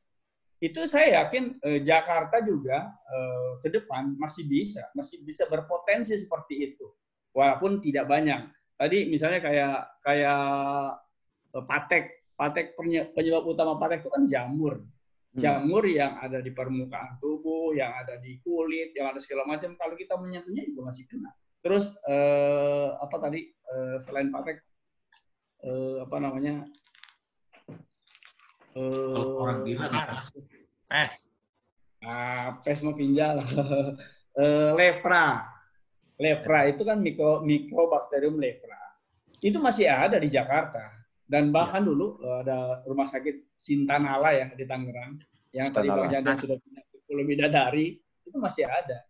Itu saya yakin Jakarta juga ke depan masih bisa berpotensi seperti itu. Walaupun tidak banyak. Tadi misalnya kayak patek penyebab utama patek itu kan jamur. Jamur yang ada di permukaan tubuh, yang ada di kulit, yang ada segala macam. Kalau kita menyentuhnya juga masih kena. Terus selain patek orang bilang pes mau pinjal. Lepra itu kan mikrobakterium lepra. Itu masih ada di Jakarta. Dan bahkan dulu ada rumah sakit Sintanala ya di Tangerang yang tadi Bang Jandan sudah punya lebih dari itu masih ada.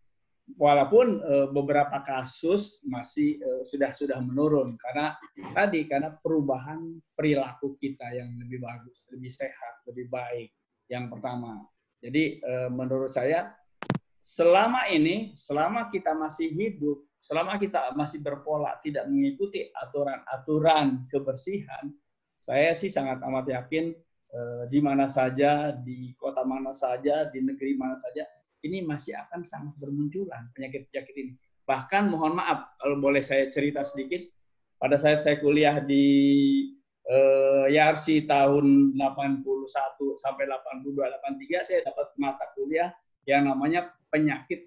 Walaupun beberapa kasus masih sudah menurun karena perubahan perilaku kita yang lebih bagus, lebih sehat, lebih baik. Yang pertama. Jadi menurut saya selama kita masih hidup, selama kita masih berpola tidak mengikuti aturan-aturan kebersihan, saya sih sangat amat yakin di mana saja, di kota mana saja, di negeri mana saja, ini masih akan sangat bermunculan penyakit-penyakit ini. Bahkan mohon maaf, kalau boleh saya cerita sedikit, pada saat saya kuliah di YARSI tahun 81 sampai 82, 83, saya dapat mata kuliah yang namanya penyakit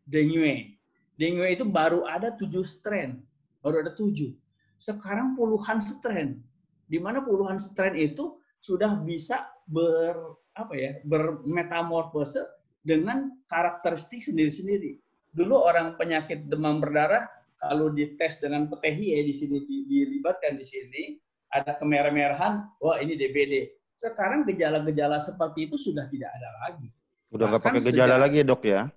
dengue. Dengue itu baru ada 7 strain, baru ada 7. Sekarang puluhan strain, di mana puluhan strain itu sudah bisa bermetamorfose dengan karakteristik sendiri-sendiri. Dulu orang penyakit demam berdarah kalau dites dengan PTHI di sini dilibatkan di sini ada kemerah-merahan, wah ini DBD. Sekarang gejala-gejala seperti itu sudah tidak ada lagi. Udah nggak pakai gejala lagi ya, Dok ya?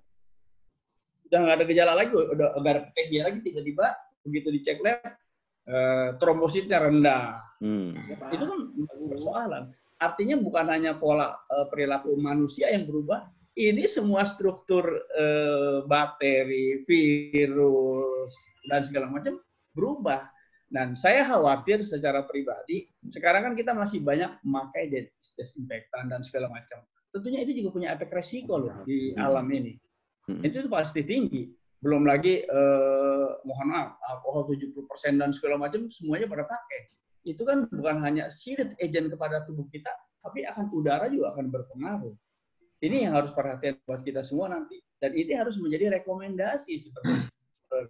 Udah nggak ada gejala lagi, udah nggak ada PTHI lagi, tiba-tiba begitu dicek lab trombositnya rendah. Itu kan persoalan. Artinya bukan hanya pola perilaku manusia yang berubah, ini semua struktur bakteri, virus, dan segala macam berubah. Dan saya khawatir secara pribadi, sekarang kan kita masih banyak memakai desinfektan dan segala macam. Tentunya itu juga punya efek resiko loh di alam ini. Itu pasti tinggi. Belum lagi, mohon maaf, alkohol 70% dan segala macam, semuanya pada pakai. Itu kan bukan hanya silent agent kepada tubuh kita, tapi akan udara juga akan berpengaruh. Ini yang harus perhatian buat kita semua nanti. Dan ini harus menjadi rekomendasi seperti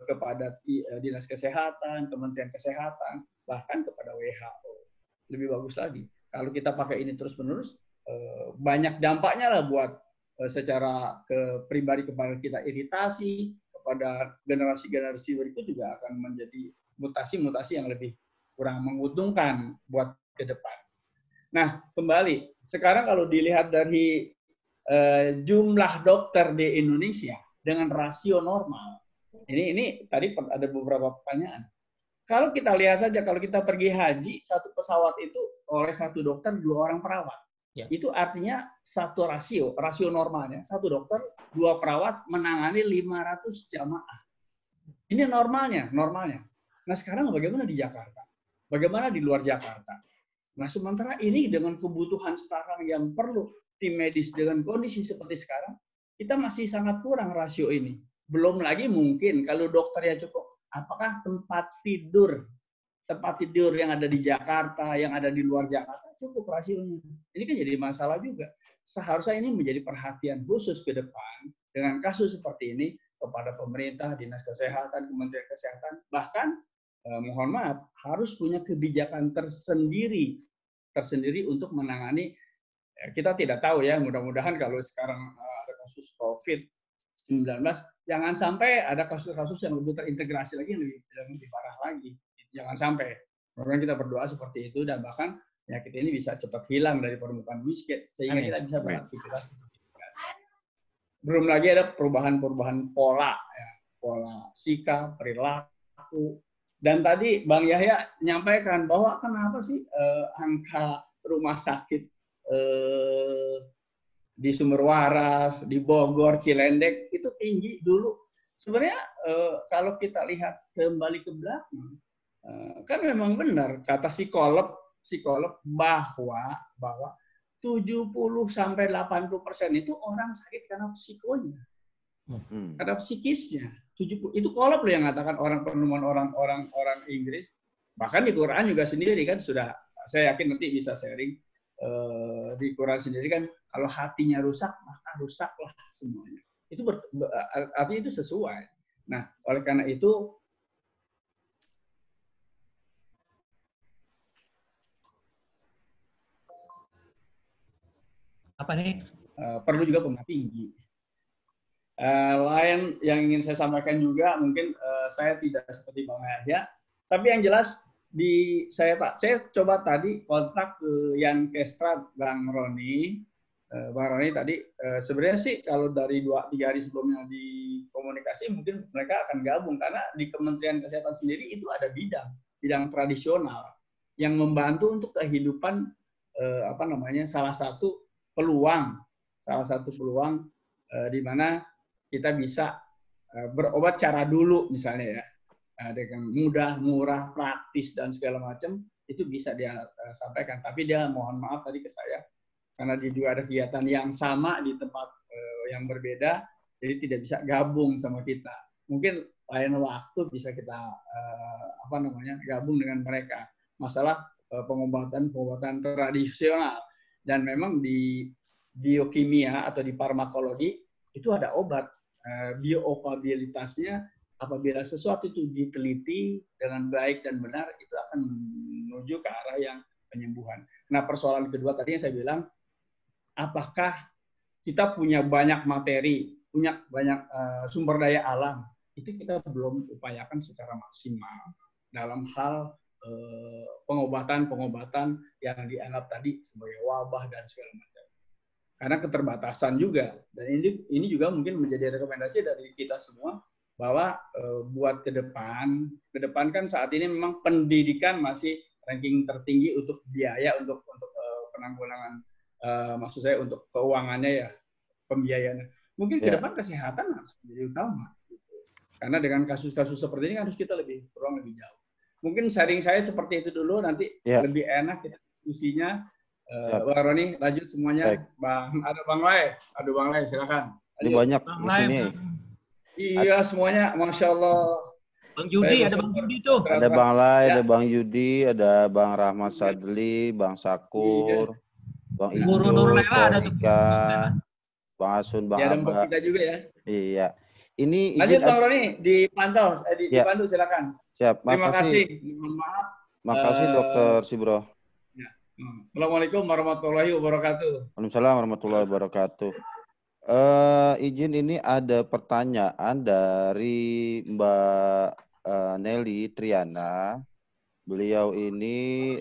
kepada Dinas Kesehatan, Kementerian Kesehatan, bahkan kepada WHO. Lebih bagus lagi. Kalau kita pakai ini terus-menerus, banyak dampaknya lah buat secara pribadi kepada kita iritasi, kepada generasi-generasi berikut juga akan menjadi mutasi-mutasi yang lebih kurang menguntungkan buat ke depan. Nah, kembali. Sekarang kalau dilihat dari jumlah dokter di Indonesia dengan rasio normal, ini tadi ada beberapa pertanyaan. Kalau kita lihat saja, kalau kita pergi haji, satu pesawat itu oleh satu dokter, 2 orang perawat. Ya. Itu artinya satu rasio normalnya, satu dokter, 2 perawat menangani 500 jamaah. Ini normalnya. Nah sekarang bagaimana di Jakarta? Bagaimana di luar Jakarta? Nah sementara ini dengan kebutuhan sekarang yang perlu tim medis dengan kondisi seperti sekarang, kita masih sangat kurang rasio ini. Belum lagi mungkin kalau dokternya cukup, apakah tempat tidur yang ada di Jakarta, yang ada di luar Jakarta cukup rasionya. Ini kan jadi masalah juga. Seharusnya ini menjadi perhatian khusus ke depan dengan kasus seperti ini kepada pemerintah, dinas kesehatan, Kementerian Kesehatan, bahkan mohon maaf harus punya kebijakan tersendiri untuk menangani. Kita tidak tahu ya, mudah-mudahan kalau sekarang ada kasus COVID-19, jangan sampai ada kasus-kasus yang lebih terintegrasi lagi, yang lebih parah lagi. Jangan sampai. Mudah-mudahan kita berdoa seperti itu, dan bahkan penyakit ini bisa cepat hilang dari permukaan bumi, sehingga kita bisa beraktivitas seperti biasa. Belum lagi ada perubahan-perubahan pola, ya, pola sikap, perilaku. Dan tadi Bang Yahya menyampaikan bahwa kenapa sih angka rumah sakit di Sumber Waras, di Bogor, Cilendek itu tinggi dulu. Sebenarnya kalau kita lihat kembali ke belakang, kan memang benar kata psikolog bahwa 70-80% itu orang sakit karena psikonya, karena psikisnya. 70 itu kolab loh yang mengatakan penemuan orang Inggris. Bahkan di Quran juga sendiri kan sudah, saya yakin nanti bisa sharing di Quran sendiri kan, kalau hatinya rusak maka rusaklah semuanya. Itu artinya itu sesuai. Nah, oleh karena itu apa nih? Perlu juga pengamat tinggi. Lain yang ingin saya sampaikan juga, mungkin saya tidak seperti Bang Yahya, tapi yang jelas saya coba tadi kontak ke Yan Kestra Bang Roni. Bang Roni tadi sebenarnya sih kalau dari 2-3 hari sebelumnya di komunikasi mungkin mereka akan gabung, karena di Kementerian Kesehatan sendiri itu ada bidang tradisional yang membantu untuk kehidupan salah satu peluang di mana kita bisa berobat cara dulu misalnya ya, dengan mudah, murah, praktis dan segala macam, itu bisa dia sampaikan. Tapi dia mohon maaf tadi ke saya, karena dia juga ada kegiatan yang sama di tempat yang berbeda, jadi tidak bisa gabung sama kita. Mungkin lain waktu bisa kita gabung dengan mereka. Masalah pengobatan tradisional, dan memang di biokimia atau di farmakologi itu ada obat bioavailabilitasnya. Apabila sesuatu itu diteliti dengan baik dan benar, itu akan menuju ke arah yang penyembuhan. Nah, persoalan kedua tadi yang saya bilang, apakah kita punya banyak materi, punya banyak sumber daya alam, itu kita belum upayakan secara maksimal dalam hal pengobatan yang dianggap tadi sebagai wabah dan segala macam. Karena keterbatasan juga. Dan ini juga mungkin menjadi rekomendasi dari kita semua, bahwa buat ke depan kan saat ini memang pendidikan masih ranking tertinggi untuk biaya untuk penanggulangan, maksud saya untuk keuangannya ya, pembiayaannya. Mungkin ke depan kesehatan harus menjadi utama. Gitu. Karena dengan kasus-kasus seperti ini harus kita lebih jauh. Mungkin sharing saya seperti itu dulu, nanti lebih enak kita diskusinya. Bang Roni, lanjut semuanya. Ada Bang Lai, silakan. Ini banyak di sini. Iya, semuanya, Masya Allah. Bang Yudi, ada Bang Yudi tuh. Ada Bang Lai, ada Bang Yudi, ada Bang Rahmat Sadli, Bang Sakur, Bang Ijo, Torika, Bang Asun, Bang Abba. Abba. Kita juga ya. Iya. Ini lanjut Bang Roni, dipantau, dipandu silakan. Siap, terima kasih. Mohon maaf. Makasih Dokter Sibro. Ya. Assalamualaikum warahmatullahi wabarakatuh. Waalaikumsalam warahmatullahi wabarakatuh. Izin, ini ada pertanyaan dari Mbak Nelly Triana. Beliau ini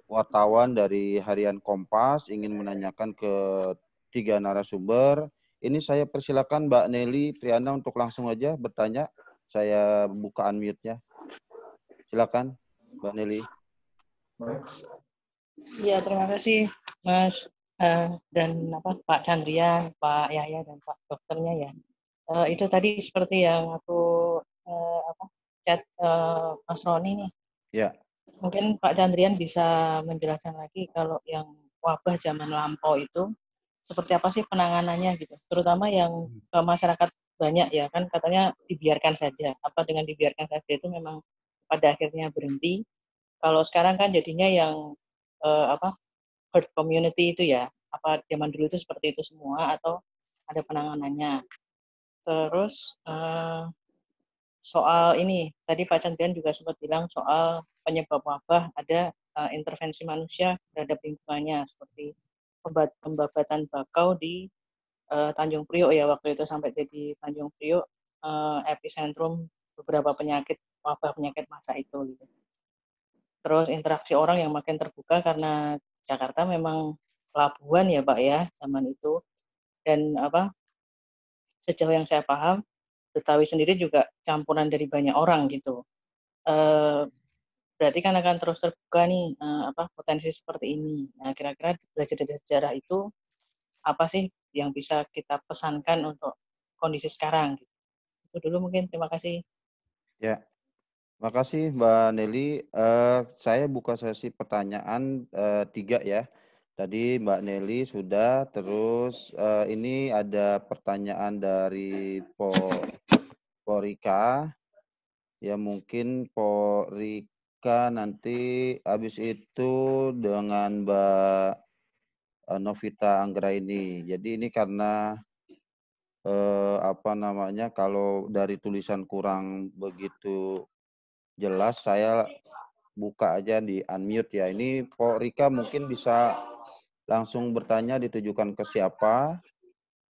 wartawan dari Harian Kompas, ingin menanyakan ke 3 narasumber. Ini saya persilakan Mbak Nelly Triana untuk langsung aja bertanya. Saya buka unmute-nya. Silakan Mbak Nelly. Ya, terima kasih Mas. Dan Pak Chandrian, Pak Yahya, dan Pak dokternya ya. Itu tadi seperti yang aku chat Mas Roni nih. Ya. Mungkin Pak Chandrian bisa menjelaskan lagi kalau yang wabah zaman lampau itu seperti apa sih penanganannya gitu, terutama yang masyarakat banyak ya kan katanya dibiarkan saja. Apa dengan dibiarkan saja itu memang pada akhirnya berhenti. Kalau sekarang kan jadinya yang herd community itu ya, apa zaman dulu itu seperti itu semua atau ada penanganannya. Terus soal ini tadi Pak Chandrian juga sempat bilang soal penyebab wabah ada intervensi manusia terhadap lingkungannya seperti pembabatan bakau di Tanjung Priok ya waktu itu sampai jadi Tanjung Priok epicentrum beberapa wabah penyakit masa itu gitu. Terus interaksi orang yang makin terbuka karena Jakarta memang pelabuhan ya Pak ya zaman itu, dan sejauh yang saya paham Betawi sendiri juga campuran dari banyak orang gitu. Berarti kan akan terus terbuka nih potensi seperti ini. Nah kira-kira belajar dari sejarah itu apa sih yang bisa kita pesankan untuk kondisi sekarang? Itu dulu mungkin, terima kasih. Ya, makasih Mbak Nelly. Saya buka sesi pertanyaan 3 ya. Tadi Mbak Nelly sudah, terus ini ada pertanyaan dari Porika. Ya mungkin Porika nanti habis itu dengan Mbak Novita Anggraini. Jadi ini karena kalau dari tulisan kurang begitu jelas, saya buka aja di unmute ya. Ini Porika mungkin bisa langsung bertanya, ditujukan ke siapa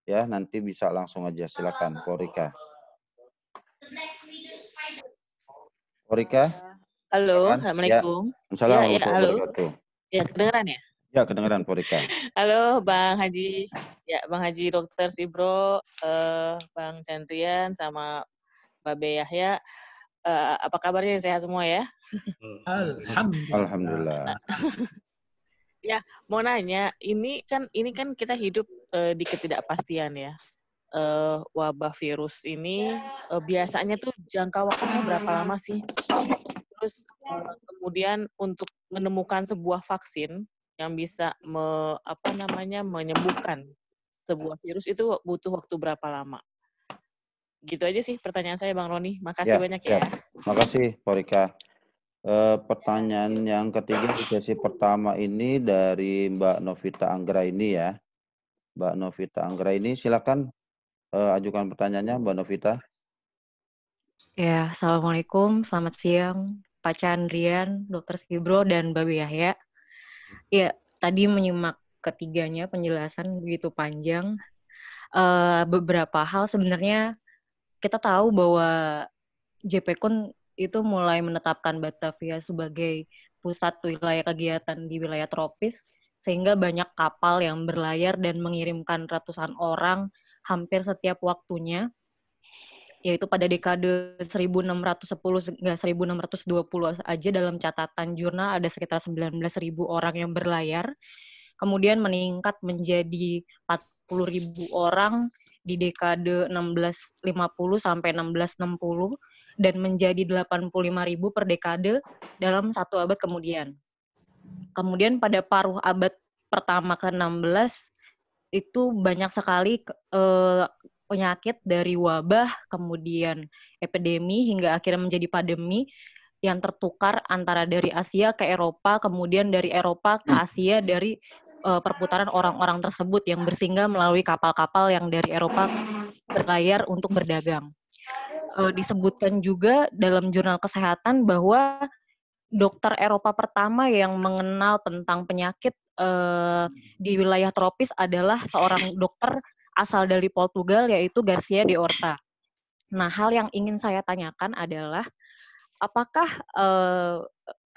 ya, nanti bisa langsung aja, silakan Porika. Porika, halo, silakan. Assalamualaikum. Assalamualaikum Ya, halo. wabarakatuh. Ya, kedengeran ya? Ya, kedengeran Porika. Halo, Bang Haji. Ya, Bang Haji Dr. Sibro, Bang Chandrian, sama Babe Yahya. Apa kabarnya? Sehat semua ya? Alhamdulillah. Ya, mau nanya, ini kan kita hidup di ketidakpastian ya. Wabah virus ini biasanya tuh jangka waktunya berapa lama sih? Terus kemudian untuk menemukan sebuah vaksin yang bisa menyembuhkan sebuah virus itu butuh waktu berapa lama? Gitu aja sih pertanyaan saya, Bang Roni. Makasih banyak ya. Makasih Porika. Pertanyaan yang ketiga di sesi pertama ini dari Mbak Novita Anggraini ya. Mbak Novita Anggraini, silakan ajukan pertanyaannya, Mbak Novita. Ya, Assalamualaikum, selamat siang Pak Chandrian, Dr. Skibro, dan Babe Yahya. Ya, tadi menyimak ketiganya penjelasan begitu panjang. Beberapa hal sebenarnya kita tahu bahwa JPKUN itu mulai menetapkan Batavia sebagai pusat wilayah kegiatan di wilayah tropis, sehingga banyak kapal yang berlayar dan mengirimkan ratusan orang hampir setiap waktunya, yaitu pada dekade 1610 hingga 1620 aja dalam catatan jurnal ada sekitar 19.000 orang yang berlayar, kemudian meningkat menjadi 40.000 orang di dekade 1650 sampai 1660, dan menjadi 85.000 per dekade dalam 1 abad kemudian. Kemudian pada paruh abad pertama ke-16 itu banyak sekali penyakit dari wabah, kemudian epidemi, hingga akhirnya menjadi pandemi yang tertukar antara dari Asia ke Eropa, kemudian dari Eropa ke Asia dari perputaran orang-orang tersebut yang bersinggah melalui kapal-kapal yang dari Eropa berlayar untuk berdagang. Disebutkan juga dalam jurnal kesehatan bahwa dokter Eropa pertama yang mengenal tentang penyakit di wilayah tropis adalah seorang dokter asal dari Portugal, yaitu Garcia de Orta. Nah, hal yang ingin saya tanyakan adalah apakah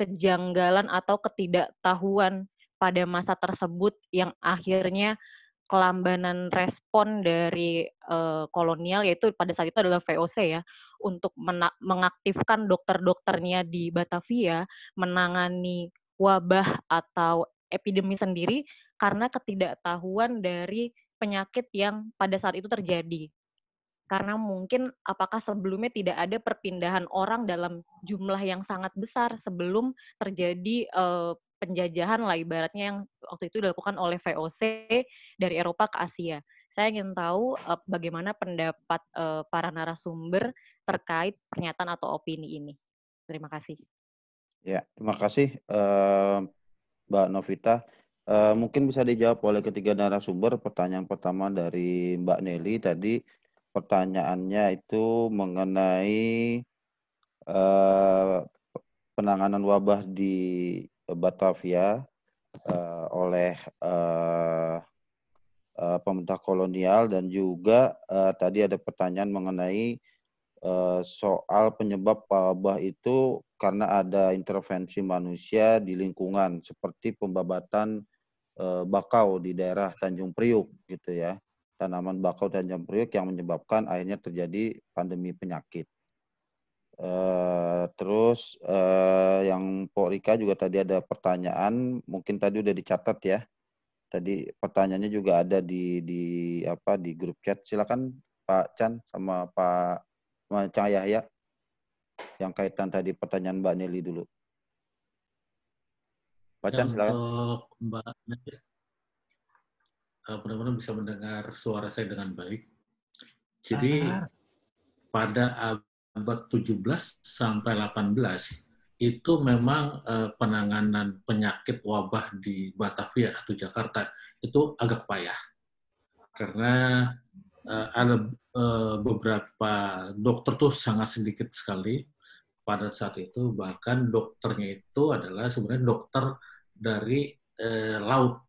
kejanggalan atau ketidaktahuan pada masa tersebut yang akhirnya kelambanan respon dari kolonial, yaitu pada saat itu adalah VOC ya, untuk mengaktifkan dokter-dokternya di Batavia menangani wabah atau epidemi sendiri karena ketidaktahuan dari penyakit yang pada saat itu terjadi. Karena mungkin apakah sebelumnya tidak ada perpindahan orang dalam jumlah yang sangat besar sebelum terjadi penjajahan lah ibaratnya yang waktu itu dilakukan oleh VOC dari Eropa ke Asia. Saya ingin tahu bagaimana pendapat para narasumber terkait pernyataan atau opini ini. Terima kasih. Ya, terima kasih Mbak Novita. Mungkin bisa dijawab oleh ketiga narasumber. Pertanyaan pertama dari Mbak Nelly tadi, pertanyaannya itu mengenai penanganan wabah di Batavia oleh pemerintah kolonial, dan juga tadi ada pertanyaan mengenai soal penyebab wabah itu karena ada intervensi manusia di lingkungan seperti pembabatan bakau di daerah Tanjung Priuk gitu ya, tanaman bakau Tanjung Priuk yang menyebabkan akhirnya terjadi pandemi penyakit. Terus yang Pak Rika juga tadi ada pertanyaan, mungkin tadi udah dicatat ya. Tadi pertanyaannya juga ada di grup chat. Silakan Pak Chan sama Pak Cang Yahya yang kaitan tadi pertanyaan Mbak Nelly dulu. Pak Chan silakan. Untuk Mbak Nelly, benar-benar bisa mendengar suara saya dengan baik. Jadi pada abad 17 sampai 18 itu memang penanganan penyakit wabah di Batavia atau Jakarta itu agak payah. Karena ada beberapa dokter tuh sangat sedikit sekali pada saat itu, bahkan dokternya itu adalah sebenarnya dokter dari laut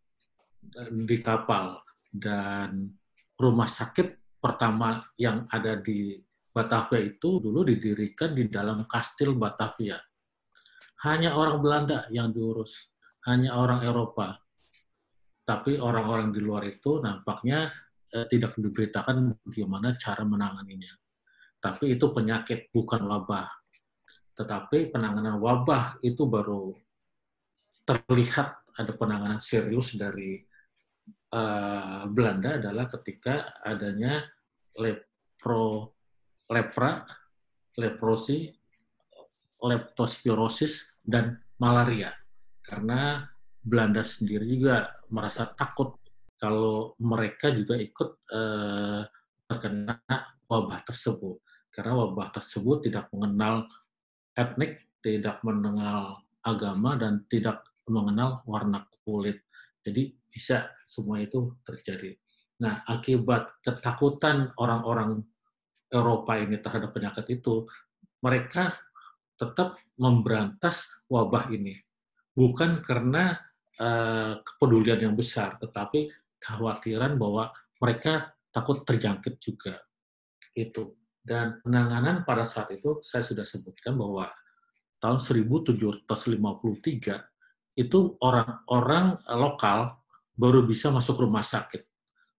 di kapal, dan rumah sakit pertama yang ada di Batavia itu dulu didirikan di dalam kastil Batavia. Hanya orang Belanda yang diurus, hanya orang Eropa. Tapi orang-orang di luar itu nampaknya tidak diberitakan bagaimana cara menanganinya. Tapi itu penyakit, bukan wabah. Tetapi penanganan wabah itu baru terlihat ada penanganan serius dari Belanda adalah ketika adanya leprosi, leptospirosis, dan malaria. Karena Belanda sendiri juga merasa takut kalau mereka juga ikut terkena wabah tersebut. Karena wabah tersebut tidak mengenal etnik, tidak mengenal agama, dan tidak mengenal warna kulit. Jadi bisa semua itu terjadi. Nah, akibat ketakutan orang-orang Eropa ini terhadap penyakit itu, mereka tetap memberantas wabah ini. Bukan karena kepedulian yang besar, tetapi kekhawatiran bahwa mereka takut terjangkit juga. Itu. Dan penanganan pada saat itu, saya sudah sebutkan bahwa tahun 1753, itu orang-orang lokal baru bisa masuk rumah sakit.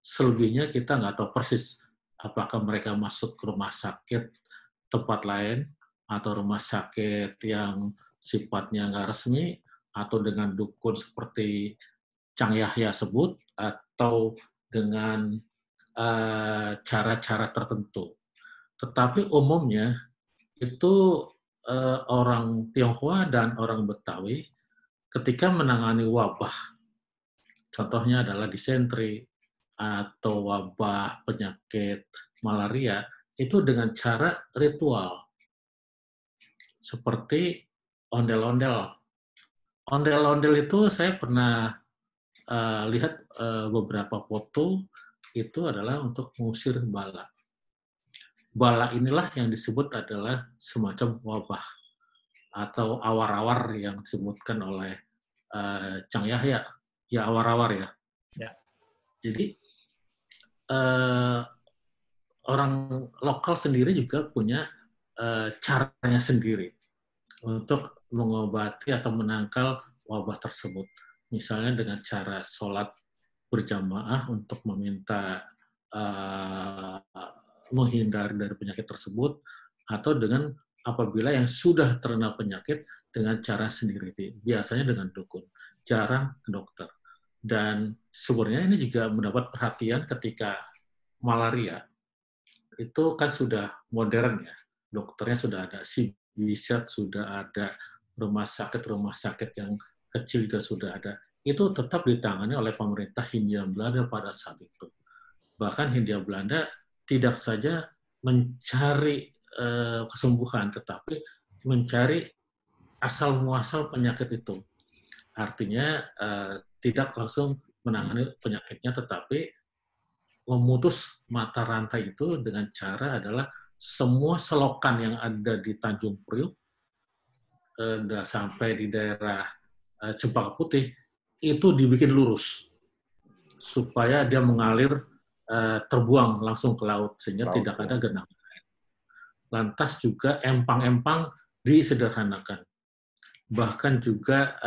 Selebihnya kita nggak tahu persis apakah mereka masuk ke rumah sakit tempat lain, atau rumah sakit yang sifatnya nggak resmi, atau dengan dukun seperti Cang Yahya sebut, atau dengan cara-cara tertentu. Tetapi umumnya itu orang Tionghoa dan orang Betawi ketika menangani wabah, contohnya adalah disentri atau wabah penyakit malaria, itu dengan cara ritual. Seperti ondel-ondel. Ondel-ondel itu saya pernah lihat beberapa foto, itu adalah untuk mengusir bala. Bala inilah yang disebut adalah semacam wabah atau awar-awar yang disebutkan oleh Cang Yahya. Ya, awar-awar ya. Ya. Jadi orang lokal sendiri juga punya caranya sendiri untuk mengobati atau menangkal wabah tersebut. Misalnya dengan cara sholat berjamaah untuk meminta menghindar dari penyakit tersebut, atau dengan apabila yang sudah terkena penyakit dengan cara sendiri, biasanya dengan dukun, jarang dokter. Dan sebenarnya ini juga mendapat perhatian ketika malaria. Itu kan sudah modern ya, dokternya sudah ada, CBZ sudah ada, rumah sakit yang kecil juga sudah ada. itu tetap ditangani oleh pemerintah Hindia Belanda pada saat itu. Bahkan Hindia Belanda tidak saja mencari kesembuhan, tetapi mencari asal muasal penyakit itu. Artinya tidak langsung menangani penyakitnya, tetapi memutus mata rantai itu dengan cara adalah semua selokan yang ada di Tanjung Priuk sampai di daerah Cempaka Putih itu dibikin lurus supaya dia mengalir terbuang langsung ke laut sehingga tidak ada genangan air. Lantas juga empang-empang disederhanakan. Bahkan juga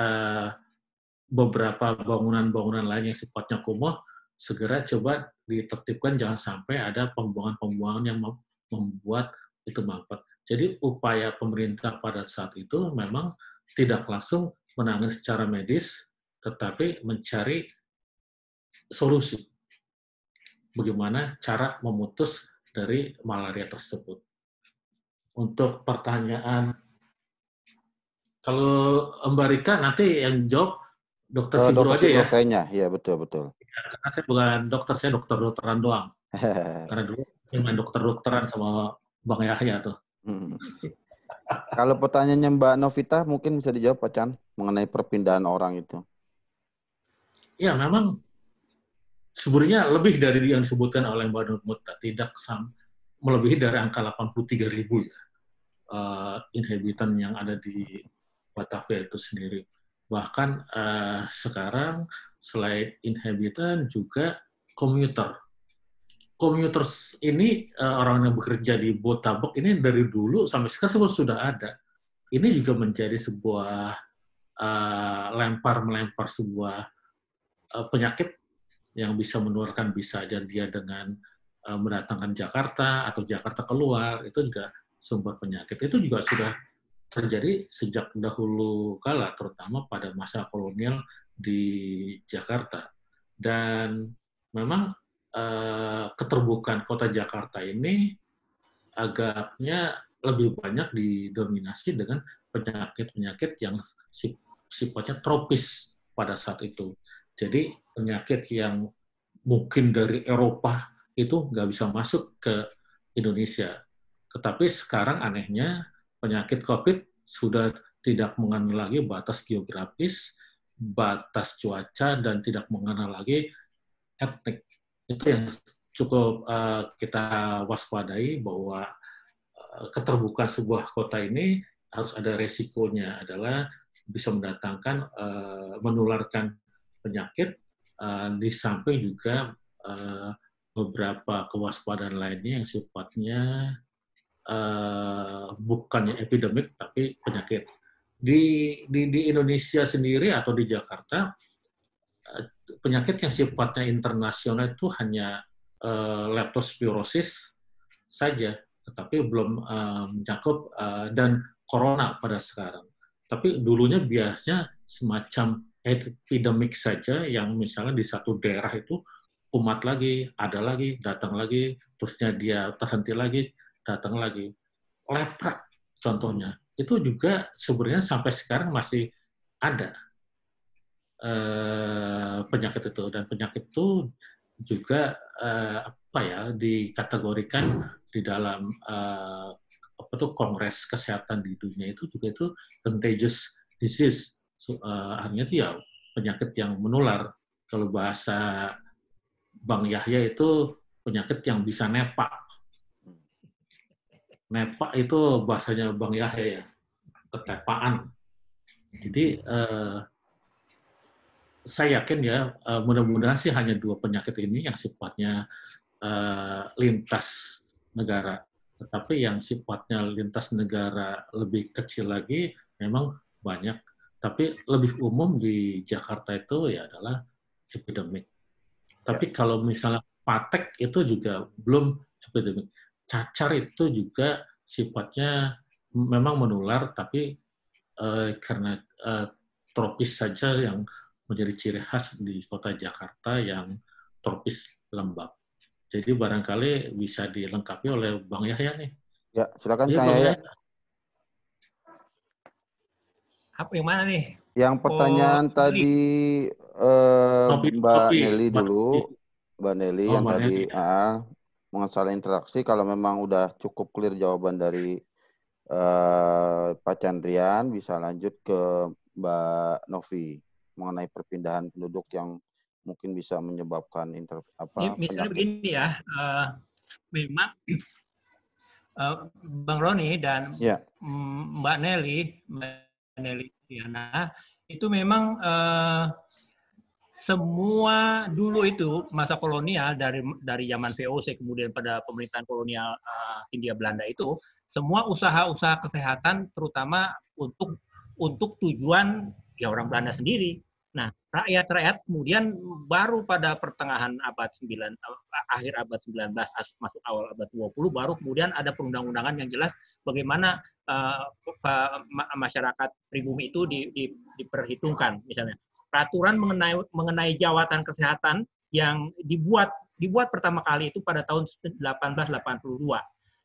beberapa bangunan-bangunan lain yang sifatnya kumuh segera coba ditertibkan, jangan sampai ada pembuangan-pembuangan yang membuat itu mampet. Jadi upaya pemerintah pada saat itu memang tidak langsung menangani secara medis, tetapi mencari solusi bagaimana cara memutus dari malaria tersebut. Untuk pertanyaan, kalau Mbak Rika nanti yang jawab Dokter Sigro aja ya. Kayaknya, ya betul. Karena saya bukan dokter, saya dokter-dokteran doang. Karena dulu saya main dokter-dokteran sama Bang Yahya tuh. Kalau pertanyaannya Mbak Novita mungkin bisa dijawab Pak Chan mengenai perpindahan orang itu. Ya memang sebenarnya lebih dari yang disebutkan oleh Mbak Novita, tidak melebihi dari angka 83.000 ya, inhabitan yang ada di Batavia itu sendiri. Bahkan sekarang selain inhabitan juga komuter. Komuter ini orang yang bekerja di Botabek ini dari dulu sampai sekarang sudah ada. Ini juga menjadi sebuah melempar sebuah penyakit yang bisa menularkan, bisa aja dia dengan mendatangkan Jakarta atau Jakarta keluar, itu juga sumber penyakit. Itu juga sudah terjadi sejak dahulu kala, terutama pada masa kolonial di Jakarta. Dan memang keterbukaan kota Jakarta ini agaknya lebih banyak didominasi dengan penyakit-penyakit yang sifatnya tropis pada saat itu. Jadi penyakit yang mungkin dari Eropa itu nggak bisa masuk ke Indonesia. Tetapi sekarang anehnya penyakit COVID sudah tidak mengenal lagi batas geografis, batas cuaca, dan tidak mengenal lagi etnik. Itu yang cukup kita waspadai, bahwa keterbukaan sebuah kota ini harus ada resikonya, adalah bisa mendatangkan, menularkan penyakit, di samping juga beberapa kewaspadaan lainnya yang sifatnya bukannya epidemik tapi penyakit. Di Indonesia sendiri atau di Jakarta, penyakit yang sifatnya internasional itu hanya leptospirosis saja, tetapi belum mencakup dan corona pada sekarang. Tapi dulunya biasanya semacam epidemik saja, yang misalnya di satu daerah itu kumat lagi, ada lagi, datang lagi, terusnya dia terhenti lagi, datang lagi. Lepra contohnya, itu juga sebenarnya sampai sekarang masih ada penyakit itu, dan penyakit itu juga dikategorikan di dalam Kongres Kesehatan di dunia itu juga itu contagious disease. Artinya itu ya penyakit yang menular. Kalau bahasa Bang Yahya itu penyakit yang bisa nepak. Nepak itu bahasanya Bang Yahya ya, ketepaan. Jadi saya yakin ya, mudah-mudahan sih hanya 2 penyakit ini yang sifatnya lintas negara. Tetapi yang sifatnya lintas negara lebih kecil lagi memang banyak. Tapi lebih umum di Jakarta itu ya adalah epidemik. Tapi kalau misalnya patek itu juga belum epidemik. Cacar itu juga sifatnya memang menular, tapi karena tropis saja yang menjadi ciri khas di kota Jakarta yang tropis lembab. Jadi barangkali bisa dilengkapi oleh Bang Yahya nih. Ya, silakan ya, Kang Yahya. Apa yang mana nih? Yang pertanyaan tadi Mbak Nelly dulu, Mbak Nelly yang tadi masalah interaksi, kalau memang udah cukup clear jawaban dari Pak Chandrian, bisa lanjut ke Mbak Novi mengenai perpindahan penduduk yang mungkin bisa menyebabkan misalnya penyakit. Begini ya, memang Bang Roni dan Mbak Nelly Diana, itu memang semua dulu itu masa kolonial dari zaman VOC kemudian pada pemerintahan kolonial Hindia Belanda itu, semua usaha-usaha kesehatan terutama untuk tujuan ya orang Belanda sendiri. Nah, rakyat-rakyat kemudian baru pada pertengahan abad 9, akhir abad 19, masuk awal abad 20, baru kemudian ada perundang-undangan yang jelas bagaimana masyarakat pribumi itu diperhitungkan. Misalnya, peraturan mengenai jawatan kesehatan yang dibuat pertama kali itu pada tahun 1882.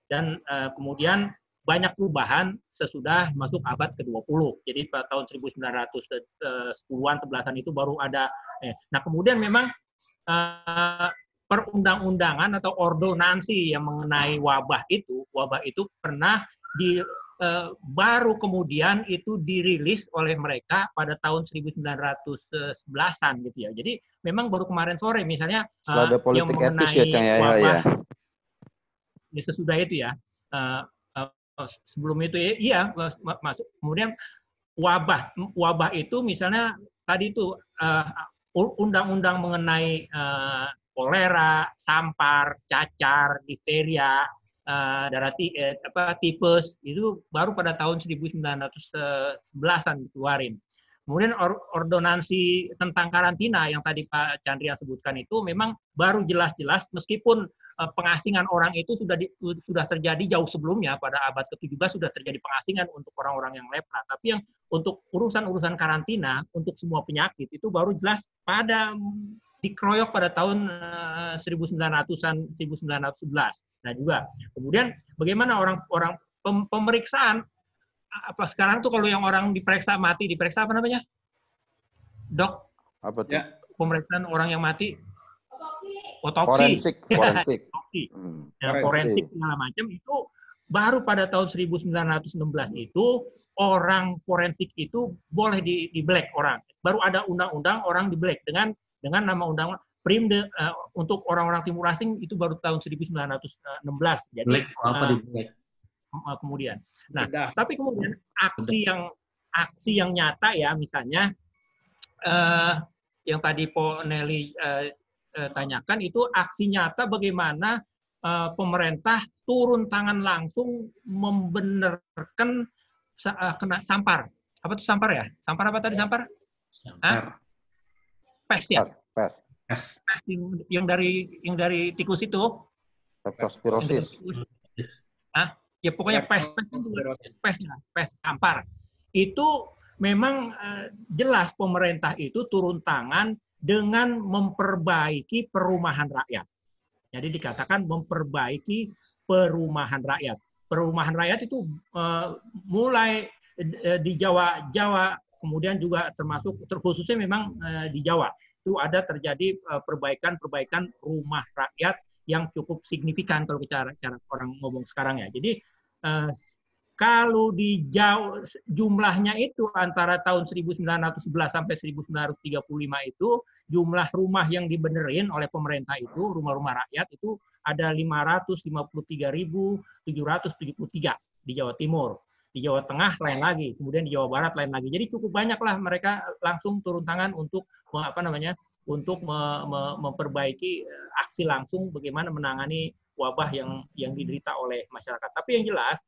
Dan kemudian banyak perubahan sesudah masuk abad ke-20. Jadi pada tahun 1910-an, 11-an itu baru ada. Nah, kemudian memang perundang-undangan atau ordonansi yang mengenai wabah itu pernah baru kemudian itu dirilis oleh mereka pada tahun 1911-an gitu ya. Jadi memang baru kemarin sore misalnya ada politik yang mengenai etis ya, wabah ya sesudah itu ya. Sebelum itu iya masuk. Kemudian wabah itu misalnya tadi itu undang-undang mengenai kolera, sampar, cacar, difteria, darah tipes itu baru pada tahun 1911-an dikeluarin. Kemudian ordonansi tentang karantina yang tadi Pak Chandrian sebutkan itu memang baru jelas-jelas meskipun pengasingan orang itu sudah terjadi jauh sebelumnya, pada abad ke-17 sudah terjadi pengasingan untuk orang-orang yang lepra. Tapi yang untuk urusan-urusan karantina untuk semua penyakit itu baru jelas dikeroyok pada tahun 1900-an, 1911. Nah juga, kemudian bagaimana orang pemeriksaan apa sekarang tuh kalau yang orang diperiksa mati, diperiksa apa namanya? Dok? Apa tuh? Pemeriksaan orang yang mati. Otopsi. Forensik. Forensik segala macam itu baru pada tahun 1916 itu orang forensik itu boleh di black orang. Baru ada undang-undang orang di black dengan nama undang Primde untuk orang-orang Timur Asing itu baru tahun 1916. Jadi black apa di black? Kemudian. Nah, tapi kemudian aksi yang nyata ya misalnya yang tadi Po Nelly tanyakan itu aksi nyata bagaimana pemerintah turun tangan langsung membenarkan kena sampar. Apa itu sampar ya? Sampar apa tadi sampar? Sampar. Pes ya? Pes. Yang dari tikus itu. Leptospirosis. Ya pokoknya pes sampar. Itu memang jelas pemerintah itu turun tangan dengan memperbaiki perumahan rakyat. Jadi dikatakan memperbaiki perumahan rakyat. Perumahan rakyat itu mulai di Jawa, kemudian juga termasuk terkhususnya memang di Jawa. Itu ada terjadi perbaikan rumah rakyat yang cukup signifikan kalau cara orang ngomong sekarang ya. Jadi kalau di Jawa jumlahnya itu antara tahun 1911 sampai 1935 itu jumlah rumah yang dibenerin oleh pemerintah itu rumah-rumah rakyat itu ada 553.773 di Jawa Timur. Di Jawa Tengah lain lagi, kemudian di Jawa Barat lain lagi. Jadi cukup banyaklah mereka langsung turun tangan untuk memperbaiki aksi langsung bagaimana menangani wabah yang diderita oleh masyarakat. Tapi yang jelas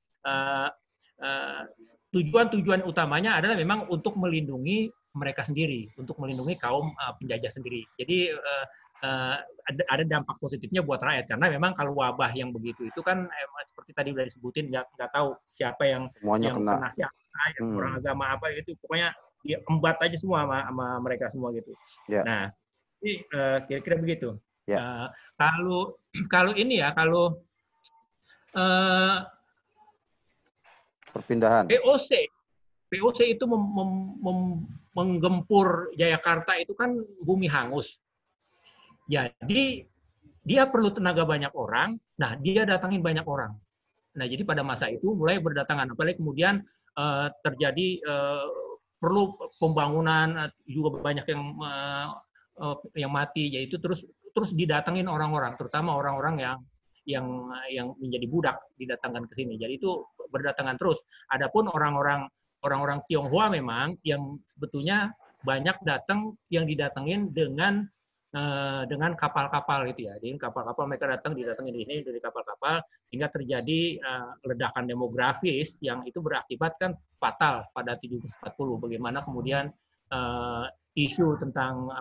tujuan utamanya adalah memang untuk melindungi mereka sendiri, untuk melindungi kaum penjajah sendiri. Jadi ada dampak positifnya buat rakyat karena memang kalau wabah yang begitu itu kan seperti tadi udah disebutin nggak tahu siapa yang kena siapa, yang orang agama apa gitu, pokoknya diembat aja semua sama mereka semua gitu. Yeah. Nah, ini kira-kira begitu. Yeah. Kalau ini ya kalau perpindahan VOC itu menggempur Jayakarta itu kan bumi hangus. Jadi dia perlu tenaga banyak orang, nah dia datangin banyak orang. Nah jadi pada masa itu mulai berdatangan, apalagi kemudian terjadi perlu pembangunan, juga banyak yang mati, yaitu terus didatangin orang-orang, terutama orang-orang yang menjadi budak didatangkan ke sini. Jadi itu berdatangan terus. Adapun orang-orang Tionghoa memang yang sebetulnya banyak datang yang didatengin dengan kapal-kapal gitu ya. Jadi kapal-kapal mereka didatengin di sini dari kapal-kapal, sehingga terjadi ledakan demografis yang itu berakibat kan fatal pada 1740. Bagaimana kemudian isu tentang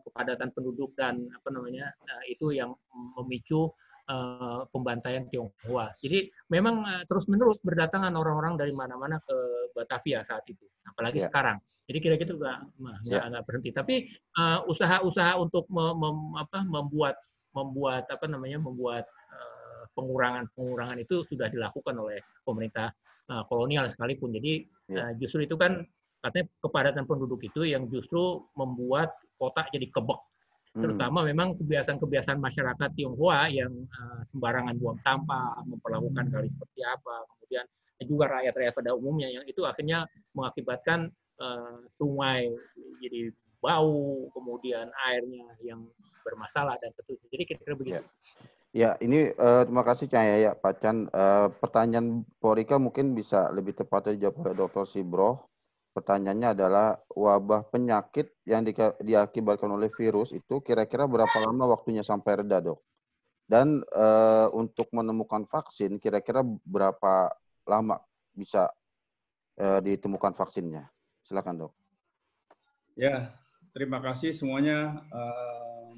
kepadatan penduduk dan itu yang memicu pembantaian Tionghoa. Jadi memang terus-menerus berdatangan orang-orang dari mana-mana ke Batavia saat itu, apalagi sekarang. Jadi kira-kira juga nggak berhenti. Tapi usaha-usaha untuk membuat pengurangan itu sudah dilakukan oleh pemerintah kolonial sekalipun. Jadi justru itu kan katanya kepadatan penduduk itu yang justru membuat kota jadi kebek. Terutama memang kebiasaan-kebiasaan masyarakat Tionghoa yang sembarangan buang sampah, memperlakukan kali seperti apa, kemudian juga rakyat-rakyat pada umumnya yang itu akhirnya mengakibatkan sungai jadi bau, kemudian airnya yang bermasalah dan seterusnya. Jadi kira-kira begitu. Ya, ini terima kasih Cahaya Pak Chan. Pertanyaan Porika mungkin bisa lebih tepatnya dijawab oleh Dr. Sibroh. Pertanyaannya adalah wabah penyakit yang diakibatkan oleh virus itu kira-kira berapa lama waktunya sampai reda, Dok? Dan untuk menemukan vaksin kira-kira berapa lama bisa ditemukan vaksinnya? Silakan, Dok. Ya, terima kasih semuanya,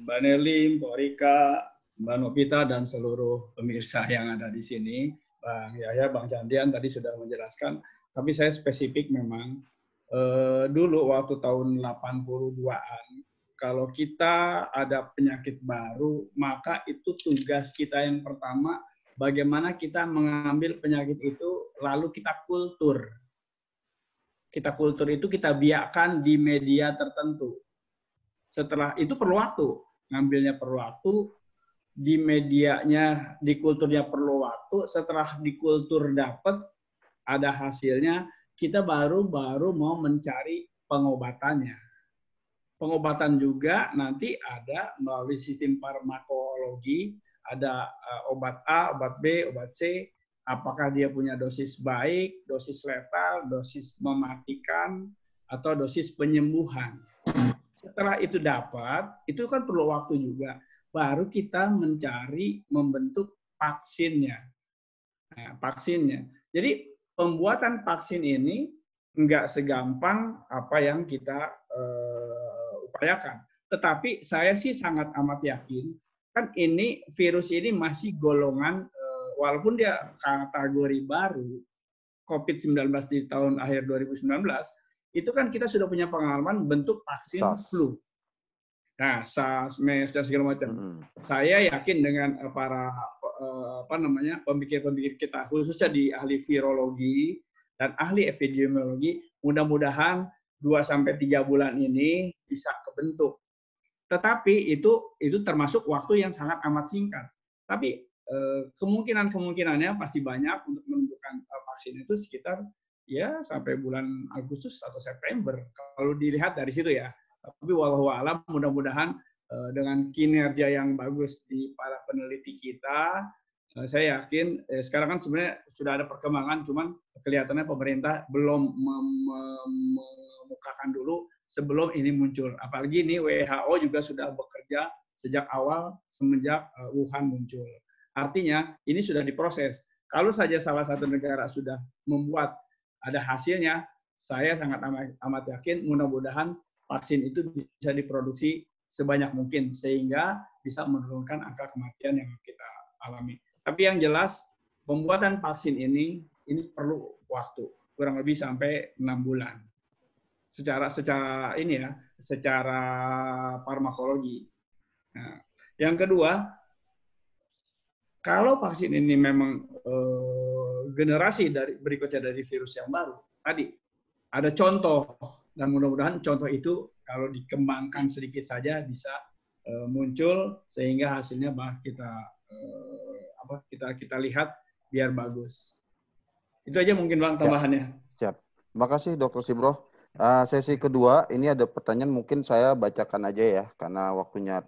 Mbak Nelly, Mbak Rika, Mbak Novita, dan seluruh pemirsa yang ada di sini. Bang Yahya, Bang Candian tadi sudah menjelaskan, tapi saya spesifik memang. Dulu waktu tahun 82-an, kalau kita ada penyakit baru, maka itu tugas kita yang pertama, bagaimana kita mengambil penyakit itu, lalu kita kultur. Kita kultur itu kita biarkan di media tertentu. Setelah itu perlu waktu, ngambilnya perlu waktu, di medianya, di kulturnya perlu waktu, setelah di kultur dapat, ada hasilnya, kita baru mau mencari pengobatannya. Pengobatan juga nanti ada melalui sistem farmakologi, ada obat A, obat B, obat C, apakah dia punya dosis baik, dosis letal, dosis mematikan, atau dosis penyembuhan. Setelah itu dapat, itu kan perlu waktu juga, baru kita mencari, membentuk vaksinnya. Nah, vaksinnya. Jadi pembuatan vaksin ini nggak segampang apa yang kita upayakan. Tetapi saya sih sangat amat yakin, kan ini virus ini masih golongan, walaupun dia kategori baru, COVID-19 di tahun akhir 2019, itu kan kita sudah punya pengalaman bentuk vaksin flu. Nah, SARS, MERS, dan segala macam. Saya yakin dengan para pemikir-pemikir kita, khususnya di ahli virologi dan ahli epidemiologi, mudah-mudahan 2-3 bulan ini bisa kebentuk. Tetapi itu termasuk waktu yang sangat amat singkat. Tapi kemungkinannya pasti banyak untuk menentukan vaksin itu sekitar ya sampai bulan Agustus atau September kalau dilihat dari situ ya. Tapi wallahu a'lam, mudah-mudahan dengan kinerja yang bagus di para peneliti kita, saya yakin sekarang kan sebenarnya sudah ada perkembangan, cuman kelihatannya pemerintah belum memukakan dulu sebelum ini muncul. Apalagi ini WHO juga sudah bekerja sejak awal semenjak Wuhan muncul. Artinya ini sudah diproses. Kalau saja salah satu negara sudah membuat ada hasilnya, saya sangat amat yakin mudah-mudahan vaksin itu bisa diproduksi sebanyak mungkin sehingga bisa menurunkan angka kematian yang kita alami. Tapi yang jelas pembuatan vaksin ini perlu waktu kurang lebih sampai 6 bulan. Secara farmakologi. Nah, yang kedua, kalau vaksin ini memang generasi berikutnya dari virus yang baru, tadi ada contoh dan mudah-mudahan contoh itu kalau dikembangkan sedikit saja bisa muncul sehingga hasilnya kita lihat biar bagus. Itu aja mungkin Bang tambahannya. Ya, siap. Terima kasih Dr. Sibro. Sesi kedua ini ada pertanyaan mungkin saya bacakan aja ya karena waktunya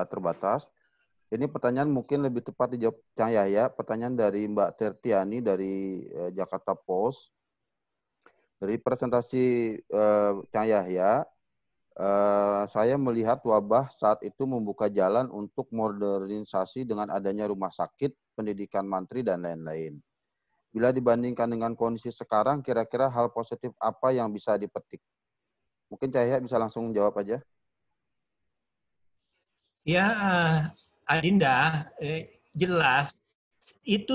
terbatas. Ini pertanyaan mungkin lebih tepat dijawab Cang Yahya. Pertanyaan dari Mbak Tertiani dari Jakarta Post. Dari presentasi Cang Yahya, saya melihat wabah saat itu membuka jalan untuk modernisasi dengan adanya rumah sakit, pendidikan mantri, dan lain-lain. Bila dibandingkan dengan kondisi sekarang, kira-kira hal positif apa yang bisa dipetik? Mungkin Cahaya bisa langsung jawab aja. Ya, Adinda, jelas itu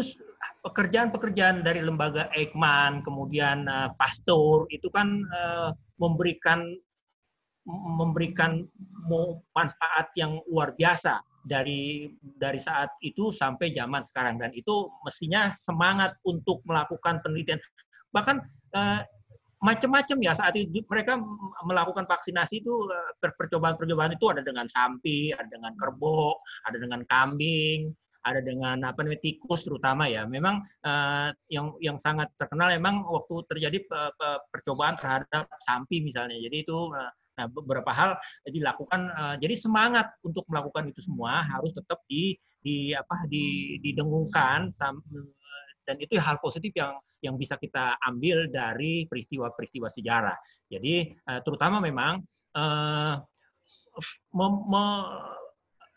pekerjaan-pekerjaan dari lembaga Eijkman, kemudian Pasteur, itu kan memberikan manfaat yang luar biasa dari saat itu sampai zaman sekarang, dan itu mestinya semangat untuk melakukan penelitian. Bahkan macam-macam ya saat itu mereka melakukan vaksinasi itu, percobaan-percobaan itu ada dengan sapi, ada dengan kerbau, ada dengan kambing, ada dengan tikus terutama ya. Memang yang sangat terkenal memang waktu terjadi percobaan terhadap sapi misalnya. Jadi itu beberapa hal dilakukan. Jadi semangat untuk melakukan itu semua harus tetap didengungkan, dan itu hal positif yang bisa kita ambil dari peristiwa-peristiwa sejarah. Jadi terutama memang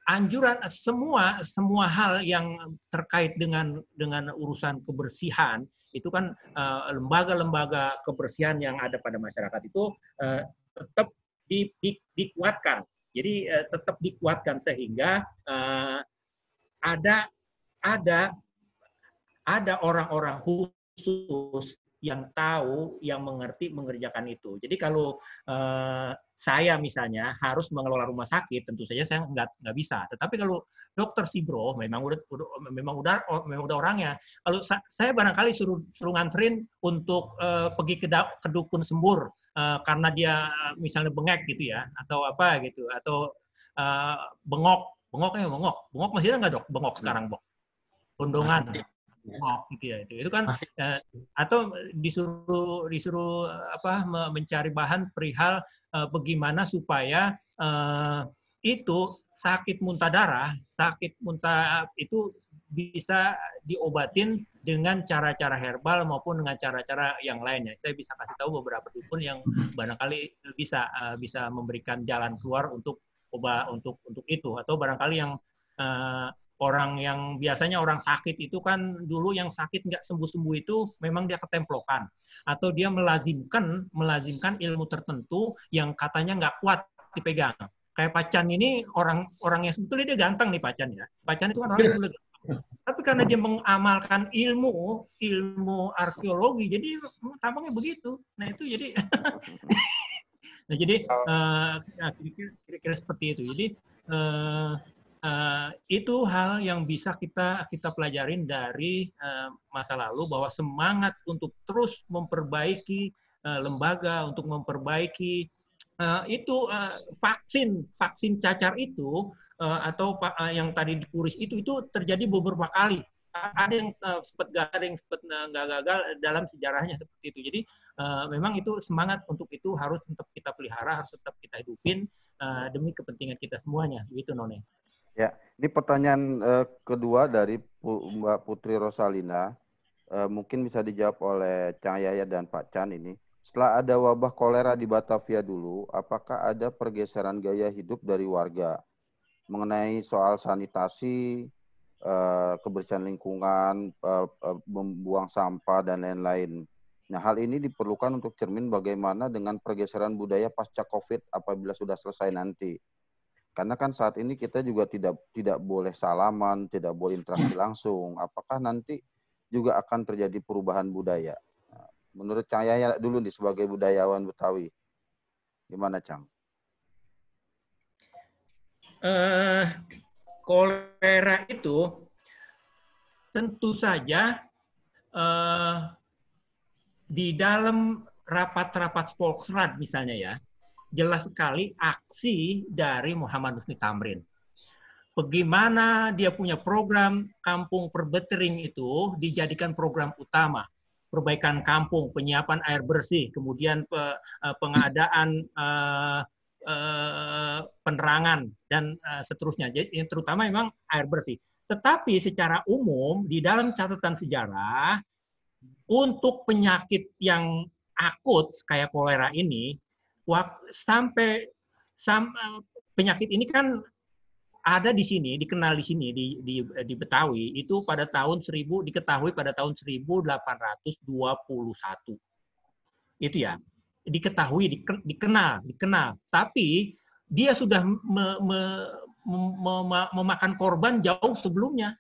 anjuran semua hal yang terkait dengan urusan kebersihan itu kan lembaga-lembaga kebersihan yang ada pada masyarakat itu tetap dikuatkan. Jadi tetap dikuatkan sehingga ada orang-orang khusus yang tahu, yang mengerti mengerjakan itu. Jadi kalau saya misalnya harus mengelola rumah sakit, tentu saja saya nggak bisa. Tetapi kalau Dokter Sibro memang udah orangnya. Kalau saya barangkali suruh nganterin untuk pergi ke dukun sembur karena dia misalnya bengek gitu ya, atau apa gitu, atau bengok masih ada nggak Dok? Bengok sekarang Bok? Bondongan. Gitu ya, itu kan atau disuruh mencari bahan perihal bagaimana supaya itu sakit muntah darah itu bisa diobatin dengan cara-cara herbal maupun dengan cara-cara yang lainnya. Saya bisa kasih tahu beberapa dukun yang barangkali bisa memberikan jalan keluar untuk itu, atau barangkali yang orang yang biasanya orang sakit itu kan dulu yang sakit nggak sembuh-sembuh itu memang dia ketemplokan atau dia melazimkan ilmu tertentu yang katanya nggak kuat dipegang. Kayak Pacan ini orang yang sebetulnya dia ganteng nih Pacan ya. Pacan itu kan orang yang ganteng. Tapi karena dia mengamalkan ilmu arkeologi, jadi tampaknya begitu. Nah itu jadi, kira-kira seperti itu. Jadi itu hal yang bisa kita pelajarin dari masa lalu, bahwa semangat untuk terus memperbaiki lembaga, untuk memperbaiki itu vaksin cacar itu atau yang tadi di Kuris itu terjadi beberapa kali. Ada yang sempat gagal, ada yang sempat nggak gagal dalam sejarahnya seperti itu. Jadi memang itu semangat untuk itu harus tetap kita pelihara, harus tetap kita hidupin demi kepentingan kita semuanya. Gitu None. Ya, ini pertanyaan kedua dari Mbak Putri Rosalina. Mungkin bisa dijawab oleh Cang Yahya dan Pak Chan ini. Setelah ada wabah kolera di Batavia dulu, apakah ada pergeseran gaya hidup dari warga mengenai soal sanitasi, kebersihan lingkungan, membuang sampah, dan lain-lain? Nah, hal ini diperlukan untuk cermin bagaimana dengan pergeseran budaya pasca COVID apabila sudah selesai nanti. Karena kan saat ini kita juga tidak boleh salaman, tidak boleh interaksi langsung. Apakah nanti juga akan terjadi perubahan budaya? Menurut Cang Yahya dulu nih sebagai budayawan Betawi, gimana Cang? Kolera itu tentu saja di dalam rapat-rapat Volksrat misalnya ya, jelas sekali aksi dari Muhammad Husni Tamrin. Bagaimana dia punya program Kampung Perbetering itu dijadikan program utama. Perbaikan kampung, penyiapan air bersih, kemudian pengadaan penerangan, dan seterusnya. Jadi terutama memang air bersih. Tetapi secara umum di dalam catatan sejarah, untuk penyakit yang akut kayak kolera ini, sampai penyakit ini kan ada di sini, dikenal di sini di Betawi itu pada tahun diketahui pada tahun 1821. Itu ya. Diketahui, dikenal. Tapi dia sudah memakan korban jauh sebelumnya.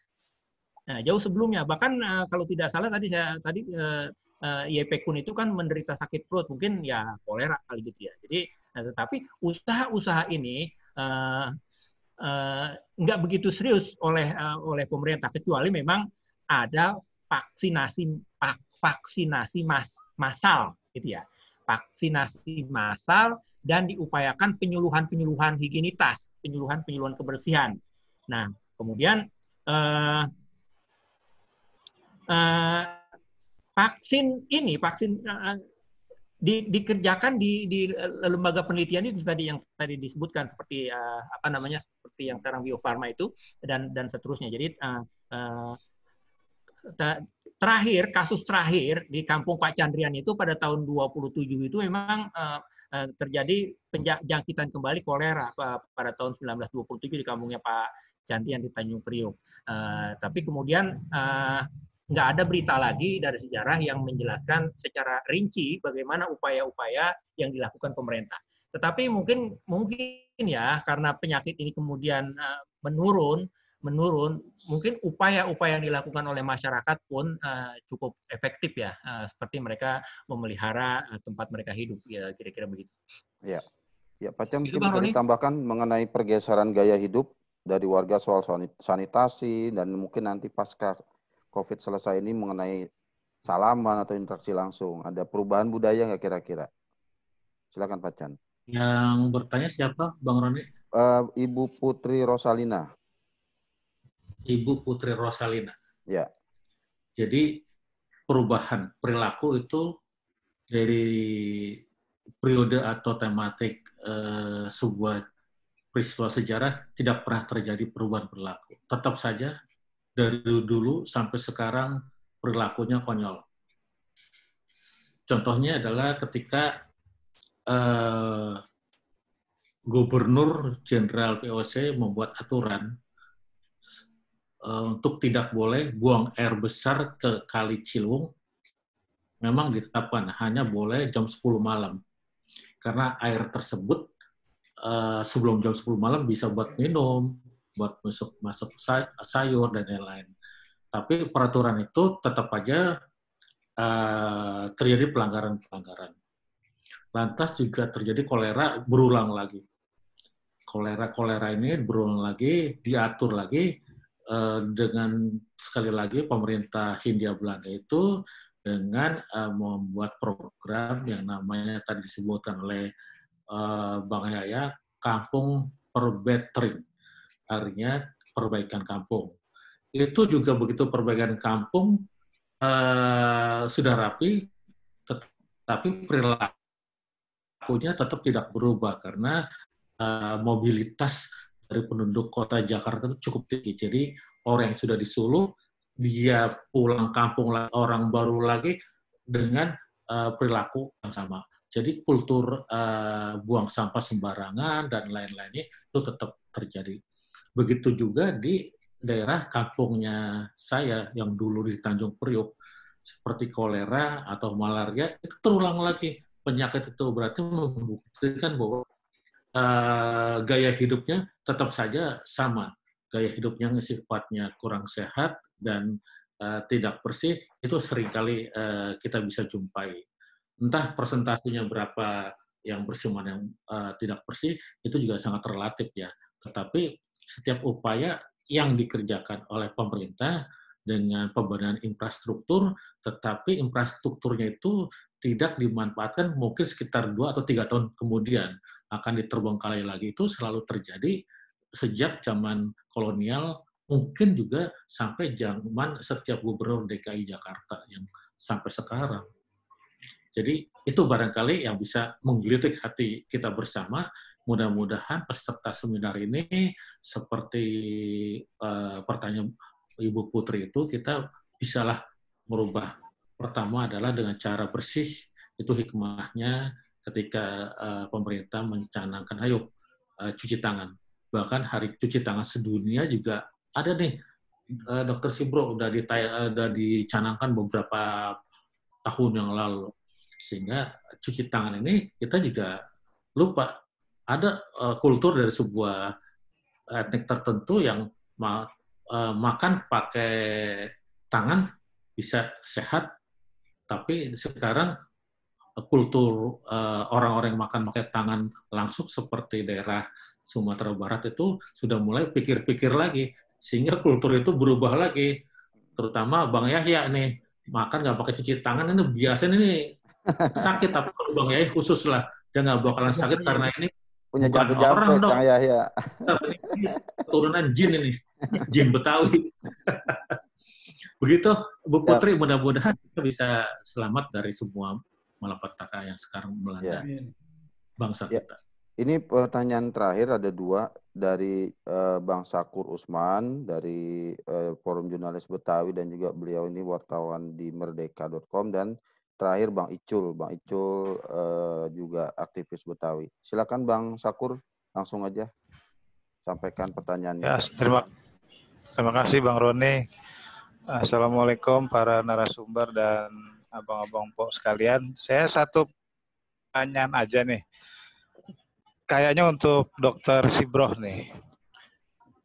Nah, jauh sebelumnya, bahkan kalau tidak salah tadi YP Kun itu kan menderita sakit perut, mungkin ya kolera kali gitu ya. Jadi, tetapi usaha-usaha ini nggak begitu serius oleh pemerintah, kecuali memang ada vaksinasi massal, gitu ya. Vaksinasi massal dan diupayakan penyuluhan higienitas, penyuluhan kebersihan. Nah, kemudian vaksin dikerjakan di lembaga penelitian itu tadi yang tadi disebutkan, seperti seperti yang sekarang Bio Farma itu dan seterusnya. Jadi kasus terakhir di kampung Pak Chandrian itu pada tahun 27 itu memang terjadi penjangkitan kembali kolera pada tahun 1927 di kampungnya Pak Chandrian di Tanjung Priok. Tapi kemudian nggak ada berita lagi dari sejarah yang menjelaskan secara rinci bagaimana upaya-upaya yang dilakukan pemerintah. Tetapi mungkin ya karena penyakit ini kemudian menurun, mungkin upaya-upaya yang dilakukan oleh masyarakat pun cukup efektif ya, seperti mereka memelihara tempat mereka hidup, ya kira-kira begitu. Ya, Pak Cem, mungkin bisa ditambahkan mengenai pergeseran gaya hidup dari warga soal sanitasi, dan mungkin nanti pasca COVID selesai ini mengenai salaman atau interaksi langsung. Ada perubahan budaya nggak kira-kira? Silakan Pak Chan. Yang bertanya siapa, Bang Roni? Ibu Putri Rosalina. Ibu Putri Rosalina. Ya. Jadi perubahan perilaku itu dari periode atau tematik sebuah peristiwa sejarah tidak pernah terjadi perubahan perilaku. Tetap saja dari dulu sampai sekarang perilakunya konyol. Contohnya adalah ketika Gubernur Jenderal VOC membuat aturan untuk tidak boleh buang air besar ke Kali Ciliwung, memang ditetapkan hanya boleh jam 10 malam. Karena air tersebut sebelum jam 10 malam bisa buat minum, buat masuk sayur dan lain-lain. Tapi peraturan itu tetap aja terjadi pelanggaran-pelanggaran. Lantas juga terjadi kolera berulang lagi. Kolera ini berulang lagi, diatur lagi dengan sekali lagi pemerintah Hindia Belanda itu dengan membuat program yang namanya tadi disebutkan oleh Bang Yaya, Kampung Perbetering. Artinya perbaikan kampung. Itu juga begitu perbaikan kampung sudah rapi, tapi perilakunya tetap tidak berubah karena mobilitas dari penduduk kota Jakarta itu cukup tinggi. Jadi orang yang sudah disuluh, dia pulang kampung orang baru lagi dengan perilaku yang sama. Jadi kultur buang sampah sembarangan dan lain-lainnya itu tetap terjadi. Begitu juga di daerah kampungnya saya yang dulu di Tanjung Priok, seperti kolera atau malaria, itu terulang lagi. Penyakit itu berarti membuktikan bahwa gaya hidupnya tetap saja sama. Gaya hidupnya sifatnya kurang sehat dan tidak bersih, itu seringkali kita bisa jumpai. Entah persentasenya berapa yang bersih, yang tidak bersih, itu juga sangat relatif ya. Tetapi setiap upaya yang dikerjakan oleh pemerintah dengan pembangunan infrastruktur, tetapi infrastrukturnya itu tidak dimanfaatkan mungkin sekitar 2 atau 3 tahun kemudian akan diterbengkalai lagi. Itu selalu terjadi sejak zaman kolonial, mungkin juga sampai zaman setiap gubernur DKI Jakarta yang sampai sekarang. Jadi itu barangkali yang bisa menggelitik hati kita bersama. Mudah-mudahan peserta seminar ini seperti pertanyaan Ibu Putri itu, kita bisalah merubah. Pertama adalah dengan cara bersih, itu hikmahnya ketika pemerintah mencanangkan, ayo cuci tangan. Bahkan hari cuci tangan sedunia juga ada nih, Dr. Sibro udah dicanangkan beberapa tahun yang lalu. Sehingga cuci tangan ini kita juga lupa. Ada kultur dari sebuah etnik tertentu yang makan pakai tangan bisa sehat, tapi sekarang kultur orang-orang yang makan pakai tangan langsung seperti daerah Sumatera Barat itu sudah mulai pikir-pikir lagi, sehingga kultur itu berubah lagi. Terutama Bang Yahya nih, makan nggak pakai cuci tangan ini biasanya ini sakit, tapi kalau Bang Yahya khusus lah, dia nggak bakalan sakit karena ini Punya bukan orang jampe-jampe, dong. Kang Yahya. Ini keturunan jin ini, jin Betawi. Begitu, Bu Putri, mudah-mudahan kita bisa selamat dari semua malapetaka yang sekarang melanda bangsa kita. Ini pertanyaan terakhir ada 2 dari Bang Sakur Usman dari Forum Jurnalis Betawi, dan juga beliau ini wartawan di merdeka.com, dan terakhir Bang Icul. Bang Icul juga aktivis Betawi. Silakan Bang Sakur, langsung aja sampaikan pertanyaannya. Ya, terima kasih Bang Roni. Assalamualaikum para narasumber dan abang-abang pok sekalian. Saya satu pertanyaan aja nih. Kayaknya untuk Dr. Sibroh nih.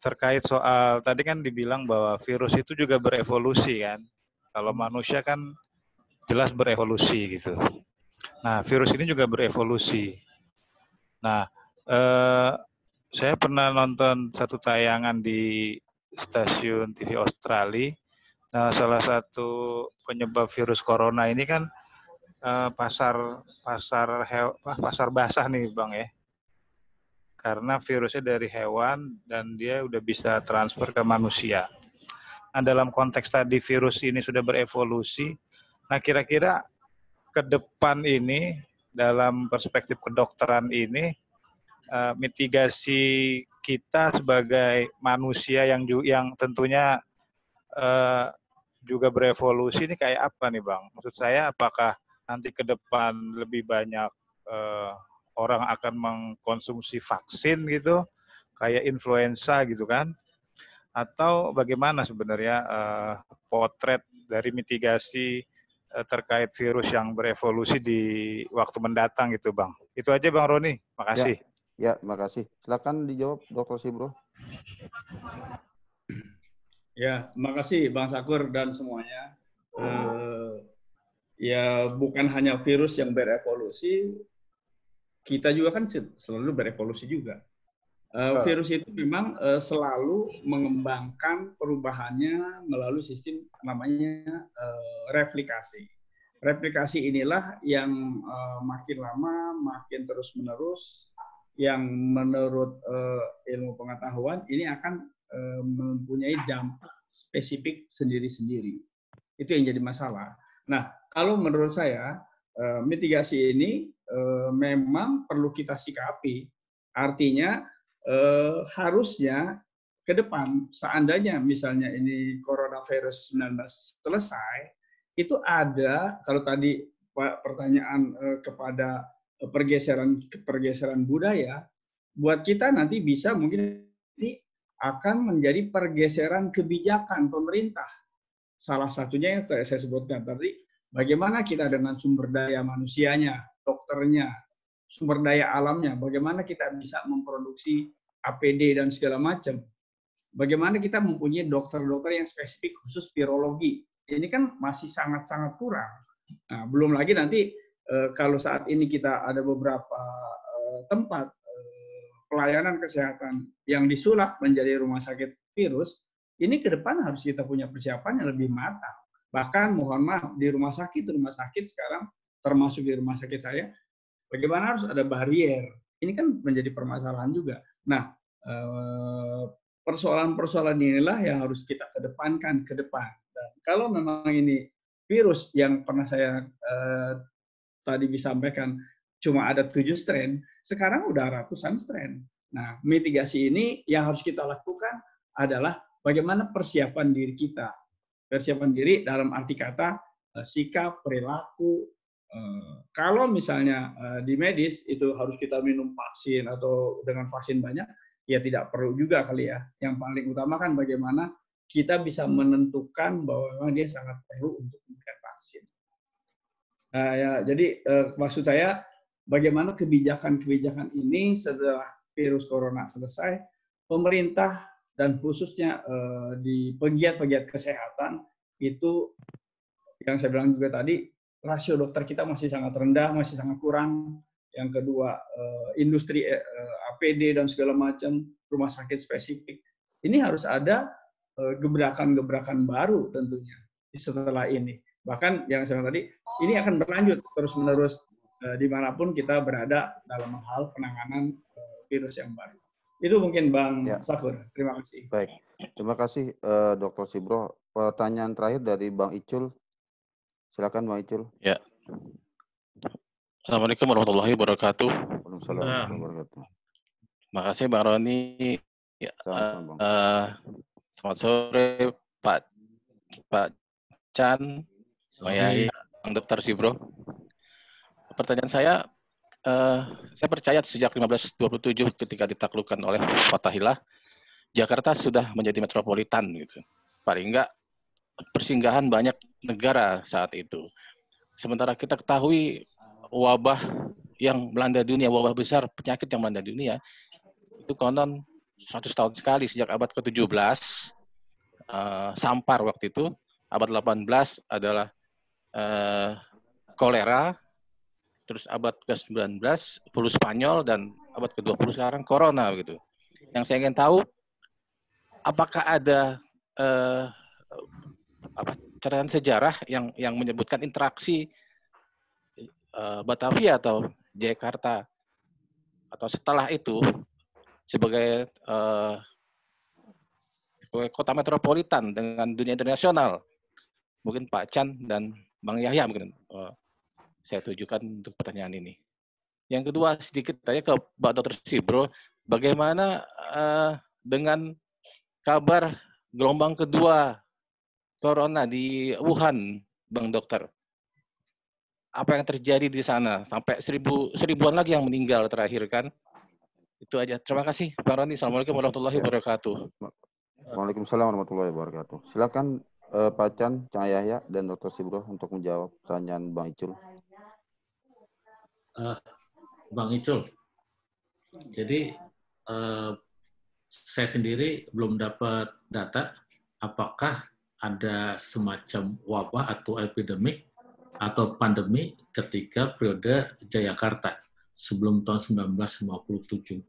Terkait soal, tadi kan dibilang bahwa virus itu juga berevolusi kan. Kalau manusia kan jelas berevolusi gitu. Nah, virus ini juga berevolusi. Nah, saya pernah nonton satu tayangan di stasiun TV Australia. Nah, salah satu penyebab virus corona ini kan pasar basah nih Bang ya. Karena virusnya dari hewan dan dia udah bisa transfer ke manusia. Nah, dalam konteks tadi virus ini sudah berevolusi. Nah, kira-kira ke depan ini dalam perspektif kedokteran ini mitigasi kita sebagai manusia yang tentunya juga berevolusi ini kayak apa nih Bang? Maksud saya apakah nanti ke depan lebih banyak orang akan mengkonsumsi vaksin gitu, kayak influenza gitu kan? Atau bagaimana sebenarnya potret dari mitigasi terkait virus yang berevolusi di waktu mendatang gitu Bang? Itu aja Bang Roni, makasih. Ya, makasih. Silakan dijawab Dr. Sibro. Ya, terima kasih Bang Sakur dan semuanya. Ya, bukan hanya virus yang berevolusi, kita juga kan selalu berevolusi juga. Virus itu memang selalu mengembangkan perubahannya melalui sistem namanya replikasi. Replikasi inilah yang makin lama, makin terus-menerus, yang menurut ilmu pengetahuan ini akan mempunyai dampak spesifik sendiri-sendiri. Itu yang jadi masalah. Nah, kalau menurut saya, mitigasi ini memang perlu kita sikapi. Artinya, harusnya ke depan, seandainya misalnya ini coronavirus 19 selesai, itu ada, kalau tadi pertanyaan kepada pergeseran budaya, buat kita nanti bisa mungkin ini akan menjadi pergeseran kebijakan pemerintah. Salah satunya yang saya sebutkan tadi, bagaimana kita dengan sumber daya manusianya, dokternya, sumber daya alamnya, bagaimana kita bisa memproduksi APD dan segala macam. Bagaimana kita mempunyai dokter-dokter yang spesifik khusus virologi. Ini kan masih sangat-sangat kurang. Nah, belum lagi nanti kalau saat ini kita ada beberapa tempat pelayanan kesehatan yang disulap menjadi rumah sakit virus, ini ke depan harus kita punya persiapan yang lebih matang. Bahkan mohon maaf, di rumah sakit sekarang termasuk di rumah sakit saya, bagaimana harus ada barier. Ini kan menjadi permasalahan juga. Nah, persoalan-persoalan inilah yang harus kita kedepankan ke depan. Dan kalau memang ini virus yang pernah saya tadi disampaikan cuma ada 7 strain, sekarang udah ratusan strain. Nah, mitigasi ini yang harus kita lakukan adalah bagaimana persiapan diri kita. Persiapan diri dalam arti kata sikap, perilaku. Kalau misalnya di medis itu harus kita minum vaksin atau dengan vaksin banyak, ya tidak perlu juga kali ya. Yang paling utama kan bagaimana kita bisa menentukan bahwa memang dia sangat perlu untuk memberikan vaksin. Ya, jadi maksud saya bagaimana kebijakan-kebijakan ini setelah virus corona selesai, pemerintah dan khususnya di pegiat-pegiat kesehatan itu yang saya bilang juga tadi, rasio dokter kita masih sangat rendah, masih sangat kurang. Yang kedua, industri APD dan segala macam, rumah sakit spesifik. Ini harus ada gebrakan-gebrakan baru tentunya setelah ini. Bahkan yang saya bilang tadi, ini akan berlanjut terus-menerus dimanapun kita berada dalam hal penanganan virus yang baru. Itu mungkin Bang Sakur. Terima kasih. Baik, terima kasih Dr. Sibro. Pertanyaan terakhir dari Bang Icul. Silakan Bang Icul. Ya. Assalamualaikum warahmatullahi wabarakatuh. Waalaikumsalam warahmatullahi wabarakatuh. Terima kasih Bang Roni. Selamat sore Pak Chan, Bang Yahya, Bang Dr. Sibro. Pertanyaan saya percaya sejak 1527 ketika ditaklukkan oleh Fatahillah, Jakarta sudah menjadi metropolitan gitu. Paling enggak persinggahan banyak negara saat itu. Sementara kita ketahui wabah yang melanda dunia, wabah besar penyakit yang melanda dunia, itu konon 100 tahun sekali sejak abad ke-17, sampar waktu itu, abad 18 adalah kolera, terus abad ke-19 flu Spanyol, dan abad ke-20 sekarang corona gitu. Yang saya ingin tahu, apakah ada catatan sejarah yang menyebutkan interaksi Batavia atau Jakarta atau setelah itu sebagai kota metropolitan dengan dunia internasional? Mungkin Pak Chan dan Bang Yahya mungkin saya tujukan untuk pertanyaan ini. Yang kedua, sedikit tanya ke Pak Dr. Sibro, bagaimana dengan kabar gelombang kedua corona di Wuhan, Bang Dokter? Apa yang terjadi di sana? Sampai seribuan lagi yang meninggal terakhir kan? Itu aja. Terima kasih, Bang Roni. Assalamualaikum warahmatullahi wabarakatuh. Waalaikumsalam warahmatullahi wabarakatuh. Silakan Pak Chan, Cang Yahya, dan Dr. Sibro untuk menjawab pertanyaan Bang Icul. Bang Icul, jadi saya sendiri belum dapat data apakah ada semacam wabah atau epidemik atau pandemi ketika periode Jayakarta sebelum tahun 1957.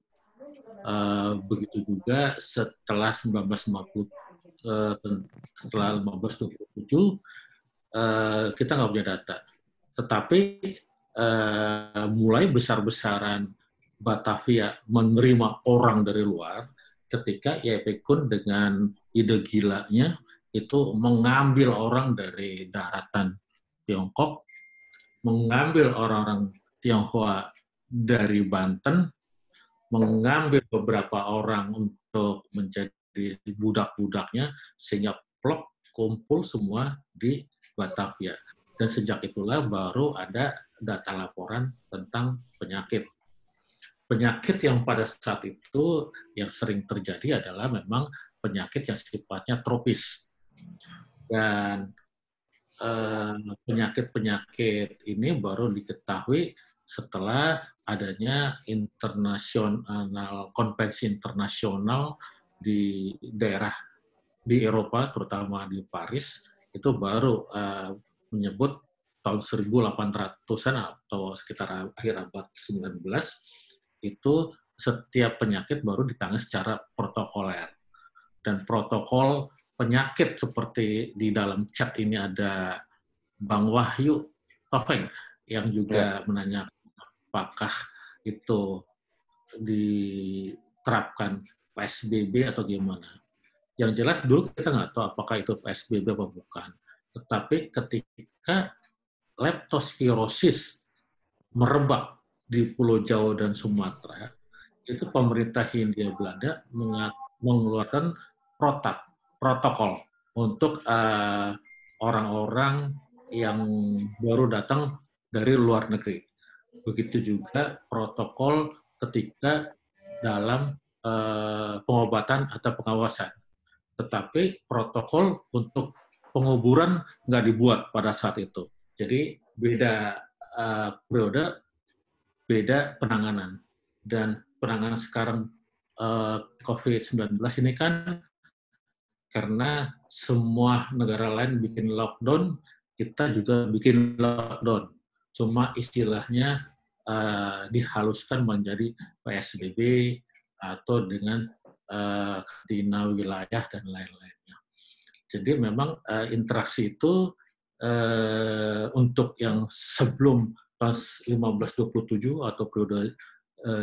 Begitu juga setelah 1927, kita nggak punya data. Tetapi mulai besar-besaran Batavia menerima orang dari luar ketika Ye Kun dengan ide gilanya itu mengambil orang dari daratan Tiongkok, mengambil orang-orang Tionghoa dari Banten, mengambil beberapa orang untuk menjadi budak-budaknya, sehingga plok kumpul semua di Batavia. Dan sejak itulah baru ada data laporan tentang penyakit. Penyakit yang pada saat itu yang sering terjadi adalah memang penyakit yang sifatnya tropis. Dan penyakit-penyakit ini baru diketahui setelah adanya konvensi internasional di daerah di Eropa, terutama di Paris, itu baru menyebut tahun 1800-an atau sekitar akhir abad 19, itu setiap penyakit baru ditangani secara protokoler. Dan protokol penyakit seperti di dalam chat ini ada Bang Wahyu Topeng yang juga menanyakan apakah itu diterapkan PSBB atau gimana. Yang jelas dulu kita nggak tahu apakah itu PSBB atau bukan. Tetapi ketika leptospirosis merebak di Pulau Jawa dan Sumatera, itu pemerintah Hindia Belanda mengeluarkan protokol untuk orang-orang yang baru datang dari luar negeri. Begitu juga protokol ketika dalam pengobatan atau pengawasan. Tetapi protokol untuk penguburan nggak dibuat pada saat itu. Jadi beda periode, beda penanganan. Dan penanganan sekarang COVID-19 ini kan karena semua negara lain bikin lockdown, kita juga bikin lockdown. Cuma istilahnya dihaluskan menjadi PSBB atau dengan karantina wilayah dan lain-lainnya. Jadi memang interaksi itu untuk yang sebelum pas 1527 atau periode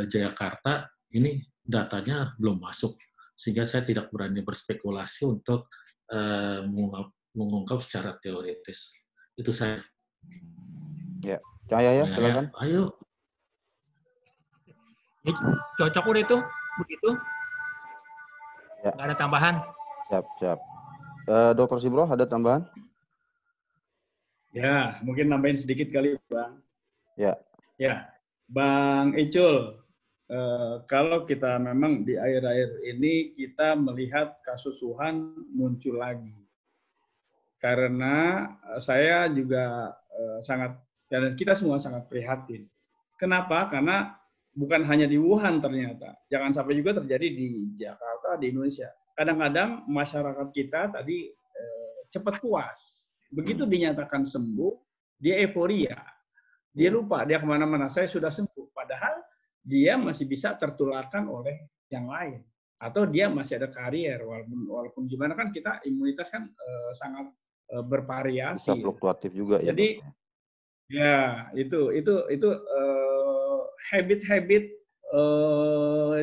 Jayakarta, ini datanya belum masuk. Sehingga saya tidak berani berspekulasi untuk mengungkap secara teoritis. Itu saya. Ya, Cahaya, silakan. Ayo. Cocok udah itu, begitu. Ya. Nggak ada tambahan. Siap. Dr. Sibro, ada tambahan? Ya, mungkin nambahin sedikit kali, Bang. Ya. Ya, Bang Icul, kalau kita memang di akhir-akhir ini kita melihat kasus Wuhan muncul lagi. Karena saya juga sangat, dan kita semua sangat prihatin. Kenapa? Karena bukan hanya di Wuhan ternyata. Jangan sampai juga terjadi di Jakarta, di Indonesia. Kadang-kadang masyarakat kita tadi cepat puas. Begitu dinyatakan sembuh, dia euforia. Dia lupa, dia kemana-mana, saya sudah sembuh. Padahal dia masih bisa tertularkan oleh yang lain. Atau dia masih ada karier, walaupun gimana kan kita imunitas kan sangat bervariasi. Bisa fluktuatif juga ya. Jadi ya itu habit-habit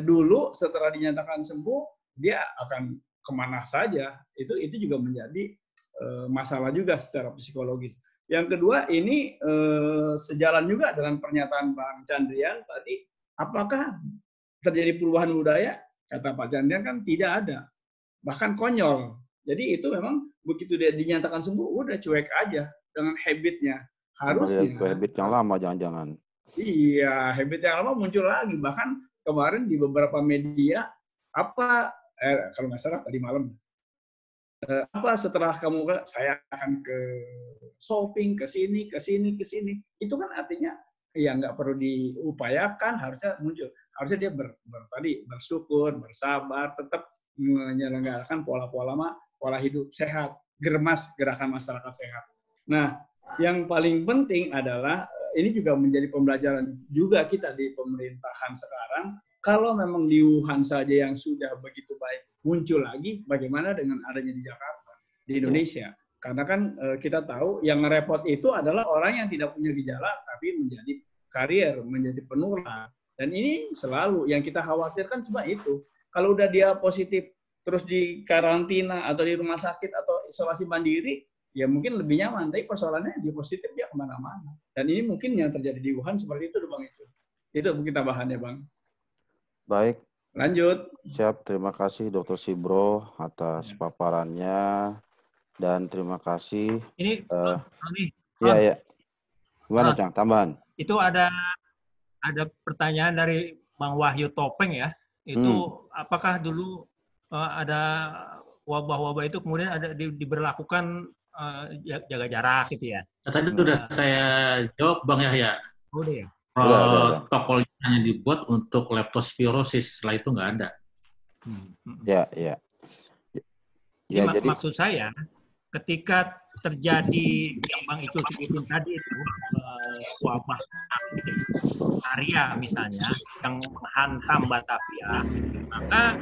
dulu setelah dinyatakan sembuh dia akan kemana saja. Itu juga menjadi masalah juga secara psikologis. Yang kedua ini sejalan juga dengan pernyataan Bang Chandrian tadi, apakah terjadi perubahan budaya? Kata Pak Chandrian kan tidak ada, bahkan konyol. Jadi itu memang begitu dia dinyatakan sembuh, udah cuek aja dengan habitnya. Harusnya habit yang lama jangan-jangan. Iya, habit yang lama muncul lagi. Bahkan kemarin di beberapa media kalau nggak salah tadi malam. Apa setelah kamu saya akan ke shopping ke sini. Itu kan artinya ya nggak perlu diupayakan, harusnya muncul. Harusnya dia bersyukur, bersabar, tetap menyelenggarakan pola hidup sehat, gerakan masyarakat sehat. Nah, yang paling penting adalah ini juga menjadi pembelajaran juga kita di pemerintahan sekarang. Kalau memang di Wuhan saja yang sudah begitu baik muncul lagi, bagaimana dengan adanya di Jakarta, di Indonesia? Karena kan kita tahu yang repot itu adalah orang yang tidak punya gejala tapi menjadi karier, menjadi penular. Dan ini selalu yang kita khawatirkan cuma itu. Kalau udah dia positif terus di karantina atau di rumah sakit atau isolasi mandiri, ya mungkin lebih nyaman. Tapi persoalannya dia positif dia kemana-mana. Dan ini mungkin yang terjadi di Wuhan seperti itu, Bang. Itu mungkin tambahannya, Bang. Baik. Lanjut. Siap, terima kasih Dr. Sibro atas paparannya dan terima kasih. Ini Iya. Gimana, Cang? Tambahan? Itu ada pertanyaan dari Bang Wahyu Topeng ya. Itu apakah dulu ada wabah-wabah itu kemudian ada diberlakukan jaga jarak gitu ya? Tadi sudah saya jawab, Bang Yahya. Udah ya? Protokolnya hanya dibuat untuk leptospirosis, setelah itu nggak ada. Ya, jadi maksud saya, ketika terjadi yang Bang Icul sebutin tadi itu, wabah malaria misalnya, yang menghantam Batavia, maka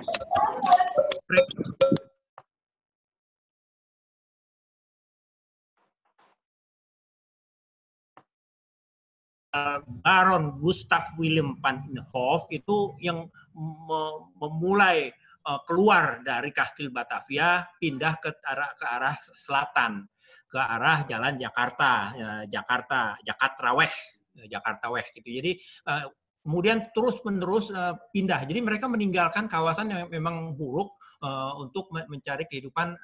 Baron Gustav Willem van Hoff itu yang memulai keluar dari Kastil Batavia, pindah ke arah selatan, ke arah Jalan Jakarta, Jakarta West gitu. Jadi kemudian terus-menerus pindah. Jadi mereka meninggalkan kawasan yang memang buruk untuk mencari kehidupan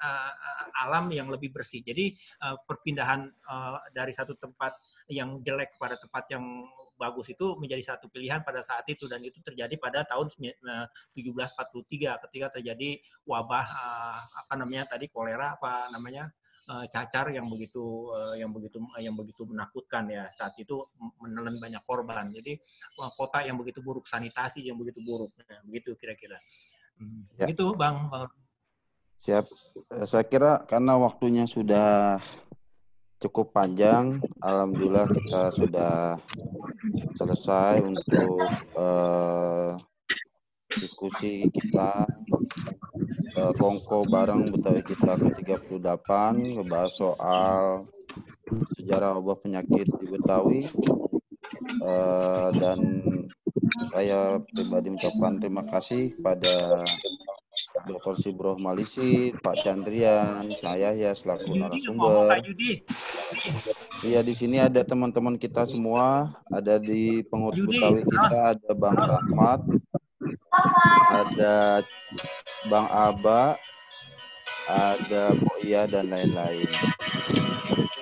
alam yang lebih bersih. Jadi perpindahan dari satu tempat yang jelek pada tempat yang bagus itu menjadi satu pilihan pada saat itu, dan itu terjadi pada tahun 1743 ketika terjadi wabah kolera cacar yang begitu menakutkan ya. Saat itu menelan banyak korban. Jadi kota yang begitu buruk, sanitasi yang begitu buruk. Nah, begitu kira-kira. Ya. Gitu Bang. Siap. Saya kira karena waktunya sudah cukup panjang, alhamdulillah kita sudah selesai untuk diskusi kita kongko bareng Betawi kita ke-38, ngebahas soal sejarah wabah penyakit di Betawi, dan saya pribadi mengucapkan terima kasih pada Dr. Sibroh Malisi, Pak Chandrian, saya ya selaku narasumber. Iya, di sini ada teman-teman kita semua, ada di pengurus Betawi kita, ada Bang Rahmat, ada Bang Aba, ada Boya dan lain-lain.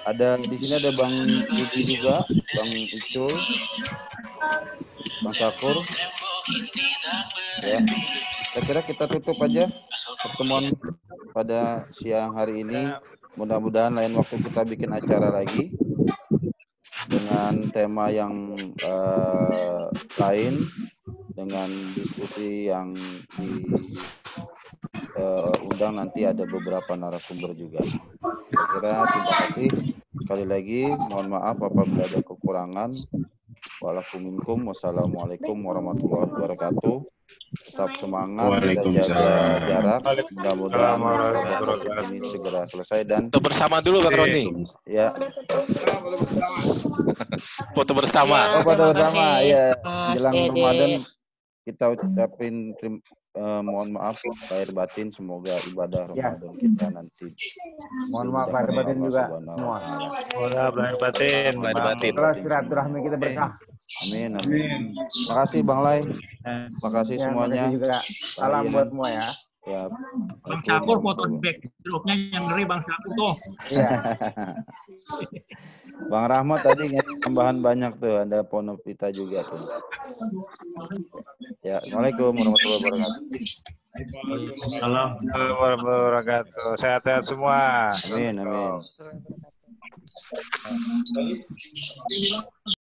Ada di sini ada Bang Yudi juga, Bang Icul, Bang Syakur. Ya, saya kira kita tutup aja pertemuan pada siang hari ini. Mudah-mudahan lain waktu kita bikin acara lagi dengan tema yang lain, dengan diskusi yang diundang nanti ada beberapa narasumber juga. Saya kira terima kasih sekali lagi. Mohon maaf apabila ada kekurangan. Wassalamualaikum warahmatullahi wabarakatuh. Tetap semangat, kita jaga jarak. Mudah-mudahan ini segera selesai dan foto bersama dulu Bang Roni. Ya. Foto bersama. Foto bersama ya. Jelang Ramadan kita ucapin mohon maaf lahir batin, semoga ibadah Ramadan kita nanti. Mohon maaf lahir batin juga semua. Mohon maaf lahir batin. Terus silaturahmi kita berkah. Amin, amin. Terima kasih Bang Lai. Terima kasih semuanya. Juga. Salam buat semua ya. Ya. Bang Syakur foto backdropnya yang ngeri Bang Syakur tuh. Iya. Bang Rahmat tadi tambahan banyak tuh, ada Ponopita juga tuh. Ya, Assalamualaikum warahmatullahi wabarakatuh. Assalamualaikum warahmatullahi wabarakatuh. Sehat-sehat semua. Amin, amin.